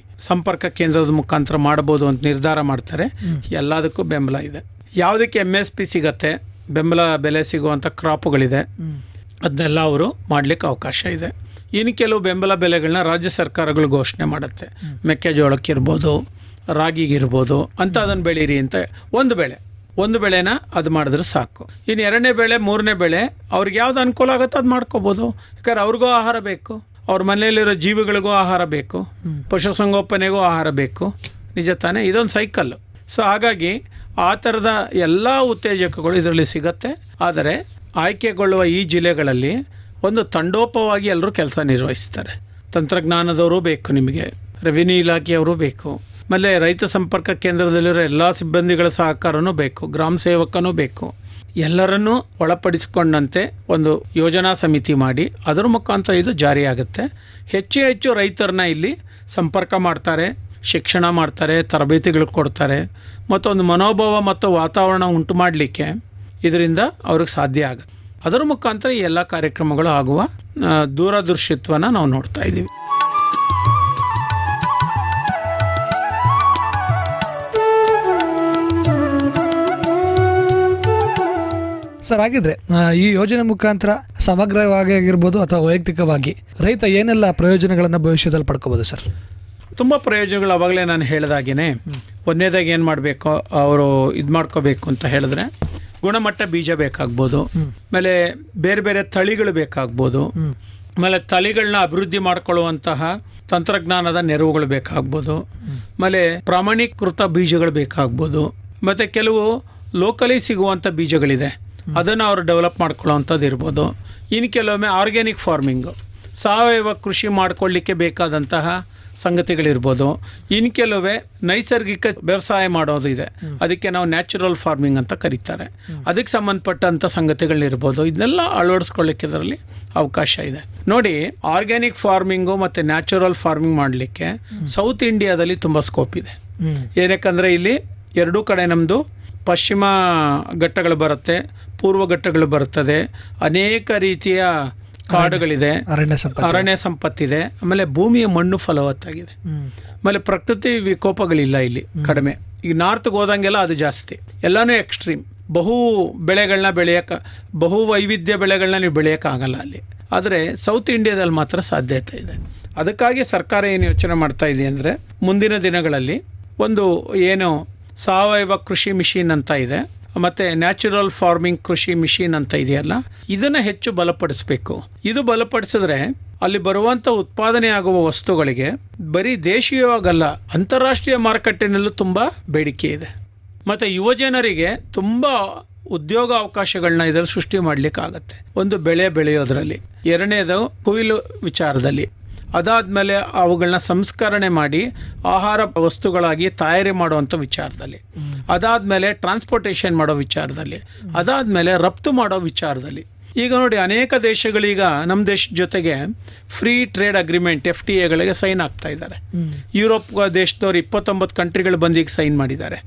ಸಂಪರ್ಕ ಕೇಂದ್ರದ ಮುಖಾಂತರ ಮಾಡ್ಬೋದು ಅಂತ ನಿರ್ಧಾರ ಮಾಡ್ತಾರೆ. ಎಲ್ಲದಕ್ಕೂ ಬೆಂಬಲ ಇದೆ. ಯಾವುದಕ್ಕೆ MSP ಸಿಗತ್ತೆ, ಬೆಂಬಲ ಬೆಲೆ ಸಿಗುವಂಥ ಕ್ರಾಪ್ಗಳಿದೆ, ಅದನ್ನೆಲ್ಲ ಅವರು ಮಾಡಲಿಕ್ಕೆ ಅವಕಾಶ ಇದೆ. ಇನ್ನು ಕೆಲವು ಬೆಂಬಲ ಬೆಲೆಗಳನ್ನ ರಾಜ್ಯ ಸರ್ಕಾರಗಳು ಘೋಷಣೆ ಮಾಡುತ್ತೆ. ಮೆಕ್ಕೆಜೋಳಕ್ಕಿರ್ಬೋದು, ರಾಗಿಗಿರ್ಬೋದು ಅಂತ ಅದನ್ನು ಬೆಳೀರಿ ಅಂತ ಒಂದು ಬೆಳೆನ ಅದು ಮಾಡಿದ್ರೆ ಸಾಕು. ಇನ್ನು 2ನೇ ಬೆಳೆ, 3ನೇ ಬೆಳೆ ಅವ್ರಿಗೆ ಯಾವ್ದು ಅನುಕೂಲ ಆಗುತ್ತೋ ಅದು ಮಾಡ್ಕೋಬೋದು. ಯಾಕಂದ್ರೆ ಅವ್ರಿಗೂ ಆಹಾರ ಬೇಕು, ಅವ್ರ ಮನೆಯಲ್ಲಿರೋ ಜೀವಿಗಳಿಗೂ ಆಹಾರ ಬೇಕು, ಪಶುಸಂಗೋಪನೆಗೂ ಆಹಾರ ಬೇಕು. ನಿಜ ತಾನೇ? ಇದೊಂದು ಸೈಕಲ್ಲು. ಸೊ ಹಾಗಾಗಿ ಆ ಥರದ ಎಲ್ಲ ಉತ್ತೇಜಕಗಳು ಇದರಲ್ಲಿ ಸಿಗತ್ತೆ. ಆದರೆ ಆಯ್ಕೆಗೊಳ್ಳುವ ಈ ಜಿಲ್ಲೆಗಳಲ್ಲಿ ಒಂದು ತಂಡೋಪವಾಗಿ ಎಲ್ಲರೂ ಕೆಲಸ ನಿರ್ವಹಿಸ್ತಾರೆ. ತಂತ್ರಜ್ಞಾನದವರು ಬೇಕು, ನಿಮಗೆ ರೆವಿನ್ಯೂ ಇಲಾಖೆಯವರು ಬೇಕು, ಆಮೇಲೆ ರೈತ ಸಂಪರ್ಕ ಕೇಂದ್ರದಲ್ಲಿರೋ ಎಲ್ಲ ಸಿಬ್ಬಂದಿಗಳ ಸಹಕಾರನೂ ಬೇಕು, ಗ್ರಾಮ ಸೇವಕನೂ ಬೇಕು. ಎಲ್ಲರನ್ನೂ ಒಳಪಡಿಸಿಕೊಂಡಂತೆ ಒಂದು ಯೋಜನಾ ಸಮಿತಿ ಮಾಡಿ ಅದರ ಮುಖಾಂತರ ಇದು ಜಾರಿಯಾಗುತ್ತೆ. ಹೆಚ್ಚು ರೈತರನ್ನ ಇಲ್ಲಿ ಸಂಪರ್ಕ ಮಾಡ್ತಾರೆ, ಶಿಕ್ಷಣ ಮಾಡ್ತಾರೆ, ತರಬೇತಿಗಳು ಕೊಡ್ತಾರೆ, ಮತ್ತೊಂದು ಮನೋಭಾವ ಮತ್ತು ವಾತಾವರಣ ಉಂಟು ಮಾಡಲಿಕ್ಕೆ ಇದರಿಂದ ಅವ್ರಿಗೆ ಸಾಧ್ಯ ಆಗುತ್ತೆ. ಅದರ ಮುಖಾಂತರ ಈ ಎಲ್ಲ ಕಾರ್ಯಕ್ರಮಗಳು ಆಗುವ ದೂರದೃಷ್ಟಿತ್ವನ ನಾವು ನೋಡ್ತಾ ಇದ್ದೀವಿ. ಸರ್, ಹಾಗಿದ್ರೆ ಈ ಯೋಜನೆ ಮುಖಾಂತರ ಸಮಗ್ರವಾಗಿ ಆಗಿರ್ಬೋದು ಅಥವಾ ವೈಯಕ್ತಿಕವಾಗಿ ರೈತ ಏನೆಲ್ಲ ಪ್ರಯೋಜನಗಳನ್ನು ಭವಿಷ್ಯದಲ್ಲಿ ಪಡ್ಕೋಬೋದು ಸರ್? ತುಂಬ ಪ್ರಯೋಜನಗಳು ಅವಾಗಲೇ ನಾನು ಹೇಳಿದಾಗೇ, ಒಂದನೇದಾಗಿ ಏನು ಮಾಡಬೇಕು, ಅವರು ಇದು ಮಾಡ್ಕೋಬೇಕು ಅಂತ ಹೇಳಿದ್ರೆ ಗುಣಮಟ್ಟ ಬೀಜ ಬೇಕಾಗ್ಬೋದು, ಆಮೇಲೆ ಬೇರೆ ಬೇರೆ ತಳಿಗಳು ಬೇಕಾಗ್ಬೋದು, ಆಮೇಲೆ ತಳಿಗಳನ್ನ ಅಭಿವೃದ್ಧಿ ಮಾಡ್ಕೊಳ್ಳುವಂತಹ ತಂತ್ರಜ್ಞಾನದ ನೆರವುಗಳು ಬೇಕಾಗ್ಬೋದು, ಆಮೇಲೆ ಪ್ರಾಮಾಣೀಕೃತ ಬೀಜಗಳು ಬೇಕಾಗ್ಬೋದು, ಮತ್ತು ಕೆಲವು ಲೋಕಲಿ ಸಿಗುವಂಥ ಬೀಜಗಳಿದೆ ಅದನ್ನು ಅವರು ಡೆವಲಪ್ ಮಾಡ್ಕೊಳ್ಳೋವಂಥದ್ದು ಇರ್ಬೋದು. ಇನ್ನು ಕೆಲವೊಮ್ಮೆ ಆರ್ಗ್ಯಾನಿಕ್ ಫಾರ್ಮಿಂಗು, ಸಾವಯವ ಕೃಷಿ ಮಾಡ್ಕೊಳ್ಳಿಕ್ಕೆ ಬೇಕಾದಂತಹ ಸಂಗತಿಗಳಿರ್ಬೋದು. ಇನ್ನು ಕೆಲವೇ ನೈಸರ್ಗಿಕ ವ್ಯವಸಾಯ ಮಾಡೋದು ಇದೆ, ಅದಕ್ಕೆ ನಾವು ನ್ಯಾಚುರಲ್ ಫಾರ್ಮಿಂಗ್ ಅಂತ ಕರೀತಾರೆ. ಅದಕ್ಕೆ ಸಂಬಂಧಪಟ್ಟಂಥ ಸಂಗತಿಗಳಿರ್ಬೋದು. ಇದನ್ನೆಲ್ಲ ಅಳವಡಿಸ್ಕೊಳ್ಳಿಕ್ಕೆ ಇದರಲ್ಲಿ ಅವಕಾಶ ಇದೆ. ನೋಡಿ, ಆರ್ಗ್ಯಾನಿಕ್ ಫಾರ್ಮಿಂಗು ಮತ್ತು ನ್ಯಾಚುರಲ್ ಫಾರ್ಮಿಂಗ್ ಮಾಡಲಿಕ್ಕೆ ಸೌತ್ ಇಂಡಿಯಾದಲ್ಲಿ ತುಂಬ ಸ್ಕೋಪ್ ಇದೆ. ಏನಕ್ಕಂದರೆ ಇಲ್ಲಿ ಎರಡೂ ಕಡೆ ನಮ್ಮದು ಪಶ್ಚಿಮ ಘಟ್ಟಗಳು ಬರುತ್ತೆ, ಪೂರ್ವ ಘಟ್ಟಗಳು ಬರುತ್ತದೆ, ಅನೇಕ ರೀತಿಯ ಕಾಡುಗಳಿದೆ, ಅರಣ್ಯ ಸಂಪತ್ತಿದೆ, ಆಮೇಲೆ ಭೂಮಿಯ ಮಣ್ಣು ಫಲವತ್ತಾಗಿದೆ, ಆಮೇಲೆ ಪ್ರಕೃತಿ ವಿಕೋಪಗಳಿಲ್ಲ ಇಲ್ಲಿ ಕಡಿಮೆ. ಈಗ ನಾರ್ತ್ಗೆ ಹೋದಂಗೆಲ್ಲ ಅದು ಜಾಸ್ತಿ, ಎಲ್ಲನೂ ಎಕ್ಸ್ಟ್ರೀಮ್. ಬಹು ಬೆಳೆಗಳನ್ನ ಬಹು ವೈವಿಧ್ಯ ಬೆಳೆಗಳನ್ನ ನೀವು ಬೆಳೆಯೋಕ್ಕಾಗಲ್ಲ ಅಲ್ಲಿ. ಆದರೆ ಸೌತ್ ಇಂಡಿಯಾದಲ್ಲಿ ಮಾತ್ರ ಸಾಧ್ಯತೆ ಇದೆ. ಅದಕ್ಕಾಗಿ ಸರ್ಕಾರ ಏನು ಯೋಚನೆ ಮಾಡ್ತಾ ಇದೆ ಅಂದರೆ, ಮುಂದಿನ ದಿನಗಳಲ್ಲಿ ಒಂದು ಏನು ಸಾವಯವ ಕೃಷಿ ಮಿಷಿನ್ ಅಂತ ಇದೆ, ಮತ್ತು ನ್ಯಾಚುರಲ್ ಫಾರ್ಮಿಂಗ್ ಕೃಷಿ ಮಿಷಿನ್ ಅಂತ ಇದೆಯಲ್ಲ, ಇದನ್ನು ಹೆಚ್ಚು ಬಲಪಡಿಸಬೇಕು. ಇದು ಬಲಪಡಿಸಿದ್ರೆ ಅಲ್ಲಿ ಬರುವಂಥ ಉತ್ಪಾದನೆ ಆಗುವ ವಸ್ತುಗಳಿಗೆ ಬರೀ ದೇಶೀಯವಾಗಲ್ಲ, ಅಂತಾರಾಷ್ಟ್ರೀಯ ಮಾರುಕಟ್ಟೆನಲ್ಲೂ ತುಂಬ ಬೇಡಿಕೆ ಇದೆ. ಮತ್ತು ಯುವಜನರಿಗೆ ತುಂಬ ಉದ್ಯೋಗ ಅವಕಾಶಗಳನ್ನ ಇದರಲ್ಲಿ ಸೃಷ್ಟಿ ಮಾಡಲಿಕ್ಕಾಗತ್ತೆ. ಒಂದು ಬೆಳೆ ಬೆಳೆಯೋದ್ರಲ್ಲಿ, ಎರಡನೇದು ಕೊಯ್ಲು ವಿಚಾರದಲ್ಲಿ, ಅದಾದಮೇಲೆ ಅವುಗಳನ್ನ ಸಂಸ್ಕರಣೆ ಮಾಡಿ ಆಹಾರ ವಸ್ತುಗಳಾಗಿ ತಯಾರಿ ಮಾಡುವಂಥ ವಿಚಾರದಲ್ಲಿ, ಅದಾದಮೇಲೆ ಟ್ರಾನ್ಸ್ಪೋರ್ಟೇಷನ್ ಮಾಡೋ ವಿಚಾರದಲ್ಲಿ, ಅದಾದಮೇಲೆ ರಫ್ತು ಮಾಡೋ ವಿಚಾರದಲ್ಲಿ. ಈಗ ನೋಡಿ, ಅನೇಕ ದೇಶಗಳೀಗ ನಮ್ಮ ದೇಶದ ಜೊತೆಗೆ ಫ್ರೀ ಟ್ರೇಡ್ ಅಗ್ರಿಮೆಂಟ್ FTAಗಳಿಗೆ ಸೈನ್ ಆಗ್ತಾ ಇದ್ದಾರೆ. ಯುರೋಪ್ ದೇಶದವ್ರು 29 ಕಂಟ್ರಿಗಳು ಬಂದು ಈಗ ಸೈನ್ ಮಾಡಿದ್ದಾರೆ,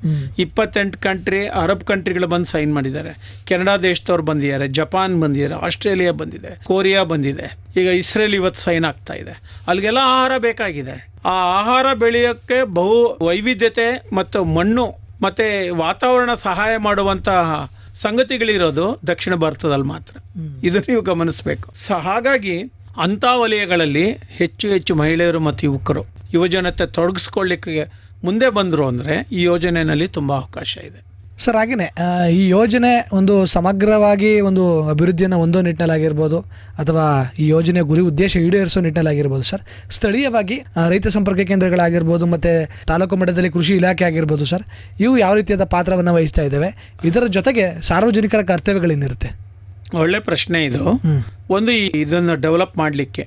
28 ಕಂಟ್ರಿ ಅರಬ್ ಕಂಟ್ರಿಗಳು ಬಂದು ಸೈನ್ ಮಾಡಿದ್ದಾರೆ, ಕೆನಡಾ ದೇಶದವ್ರು ಬಂದಿದ್ದಾರೆ, ಜಪಾನ್ ಬಂದಿದ್ದಾರೆ, ಆಸ್ಟ್ರೇಲಿಯಾ ಬಂದಿದೆ, ಕೊರಿಯಾ ಬಂದಿದೆ, ಈಗ ಇಸ್ರೇಲ್ ಇವತ್ತು ಸೈನ್ ಆಗ್ತಾ ಇದೆ. ಅಲ್ಲಿಗೆಲ್ಲ ಆಹಾರ ಬೇಕಾಗಿದೆ. ಆ ಆಹಾರ ಬೆಳೆಯೋಕ್ಕೆ ಬಹು ವೈವಿಧ್ಯತೆ ಮತ್ತು ಮಣ್ಣು ಮತ್ತು ವಾತಾವರಣ ಸಹಾಯ ಮಾಡುವಂತಹ ಸಂಗತಿಗಳಿರೋದು ದಕ್ಷಿಣ ಭಾರತದಲ್ಲಿ ಮಾತ್ರ. ಇದು ನೀವು ಗಮನಿಸಬೇಕು. ಸೊ ಹಾಗಾಗಿ ಅಂಥ ವಲಯಗಳಲ್ಲಿ ಹೆಚ್ಚು ಹೆಚ್ಚು ಮಹಿಳೆಯರು ಮತ್ತು ಯುವಕರು ಯುವಜನತೆ ತೊಡಗಿಸ್ಕೊಳ್ಳಿಕ್ಕೆ ಮುಂದೆ ಬಂದರು ಅಂದರೆ ಈ ಯೋಜನೆಯಲ್ಲಿ ತುಂಬ ಅವಕಾಶ ಇದೆ. ಸರ್ ಹಾಗೆಯೇ ಈ ಯೋಜನೆ ಒಂದು ಸಮಗ್ರವಾಗಿ ಒಂದು ಅಭಿವೃದ್ಧಿಯನ್ನು ಹೊಂದೋ ನಿಟ್ಟಿನಲ್ಲಾಗಿರ್ಬೋದು ಅಥವಾ ಈ ಯೋಜನೆ ಗುರಿ ಉದ್ದೇಶ ಈಡೇರಿಸೋ ನಿಟ್ಟಿನಲ್ಲಾಗಿರ್ಬೋದು ಸರ್, ಸ್ಥಳೀಯವಾಗಿ ರೈತ ಸಂಪರ್ಕ ಕೇಂದ್ರಗಳಾಗಿರ್ಬೋದು ಮತ್ತು ತಾಲೂಕು ಮಟ್ಟದಲ್ಲಿ ಕೃಷಿ ಇಲಾಖೆ ಆಗಿರ್ಬೋದು ಸರ್, ಇವು ಯಾವ ರೀತಿಯಾದ ಪಾತ್ರವನ್ನು ವಹಿಸ್ತಾ ಇದ್ದಾವೆ? ಇದರ ಜೊತೆಗೆ ಸಾರ್ವಜನಿಕರ ಕರ್ತವ್ಯಗಳೇನಿರುತ್ತೆ? ಒಳ್ಳೆ ಪ್ರಶ್ನೆ ಇದು. ಒಂದು ಇದನ್ನು ಡೆವಲಪ್ ಮಾಡಲಿಕ್ಕೆ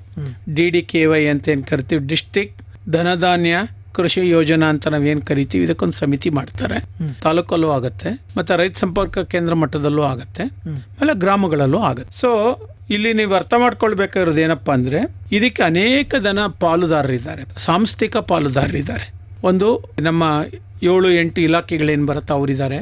DDKY ಅಂತ ಏನು ಕರಿತೀವಿ, ಡಿಸ್ಟ್ರಿಕ್ಟ್ ಧನಧಾನ್ಯ ಕೃಷಿ ಯೋಜನಾ ಅಂತ ನಾವೇನು ಕರಿತೀವಿ, ಇದಕ್ಕೊಂದು ಸಮಿತಿ ಮಾಡ್ತಾರೆ. ತಾಲೂಕಲ್ಲೂ ಆಗುತ್ತೆ ಮತ್ತು ರೈತ ಸಂಪರ್ಕ ಕೇಂದ್ರ ಮಟ್ಟದಲ್ಲೂ ಆಗುತ್ತೆ, ಆಮೇಲೆ ಗ್ರಾಮಗಳಲ್ಲೂ ಆಗುತ್ತೆ. ಸೊ ಇಲ್ಲಿ ನೀವು ಅರ್ಥ ಮಾಡ್ಕೊಳ್ಬೇಕಾಗಿರೋದು ಏನಪ್ಪ ಅಂದರೆ, ಇದಕ್ಕೆ ಅನೇಕ ಪಾಲುದಾರರಿದ್ದಾರೆ, ಸಾಂಸ್ಥಿಕ ಪಾಲುದಾರರಿದ್ದಾರೆ. ಒಂದು ನಮ್ಮ 7-8 ಇಲಾಖೆಗಳೇನು ಬರುತ್ತೆ ಅವರಿದ್ದಾರೆ.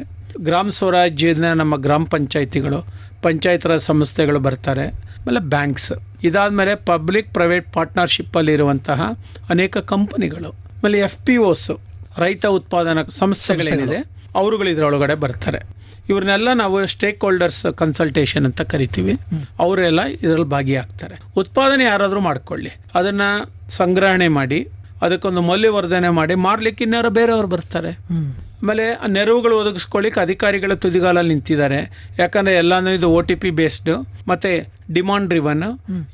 ಗ್ರಾಮ ಸ್ವರಾಜ್ಯದ ನಮ್ಮ ಗ್ರಾಮ ಪಂಚಾಯಿತಿಗಳು, ಪಂಚಾಯತ್ ರಾಜ್ ಸಂಸ್ಥೆಗಳು ಬರ್ತಾರೆ, ಆಮೇಲೆ ಬ್ಯಾಂಕ್ಸ್, ಇದಾದಮೇಲೆ ಪಬ್ಲಿಕ್ ಪ್ರೈವೇಟ್ ಪಾರ್ಟ್ನರ್ಶಿಪ್ಪಲ್ಲಿರುವಂತಹ ಅನೇಕ ಕಂಪನಿಗಳು, ಆಮೇಲೆ FPOs ರೈತ ಉತ್ಪಾದನಾ ಸಂಸ್ಥೆಗಳೇನಿದೆ ಅವರುಗಳು ಇದರೊಳಗಡೆ ಬರ್ತಾರೆ. ಇವ್ರನ್ನೆಲ್ಲ ನಾವು ಸ್ಟೇಕ್ ಹೋಲ್ಡರ್ಸ್ ಕನ್ಸಲ್ಟೇಷನ್ ಅಂತ ಕರಿತೀವಿ. ಅವರೆಲ್ಲ ಇದರಲ್ಲಿ ಭಾಗಿಯಾಗ್ತಾರೆ. ಉತ್ಪಾದನೆ ಯಾರಾದರೂ ಮಾಡ್ಕೊಳ್ಳಿ, ಅದನ್ನು ಸಂಗ್ರಹಣೆ ಮಾಡಿ ಅದಕ್ಕೊಂದು ಮೌಲ್ಯವರ್ಧನೆ ಮಾಡಿ ಮಾರ್ಲಿಕ್ಕೆ ಇನ್ನಾರು ಬೇರೆಯವರು ಬರ್ತಾರೆ. ಆಮೇಲೆ ನೆರವುಗಳು ಒದಗಿಸ್ಕೊಳ್ಳಿಕ್ಕೆ ಅಧಿಕಾರಿಗಳ ತುದಿಗಾಲಲ್ಲಿ ನಿಂತಿದ್ದಾರೆ. ಯಾಕಂದರೆ ಎಲ್ಲನೂ ಇದು OTP ಬೇಸ್ಡು ಮತ್ತು ಡಿಮಾಂಡ್ ಡ್ರಿವನ್.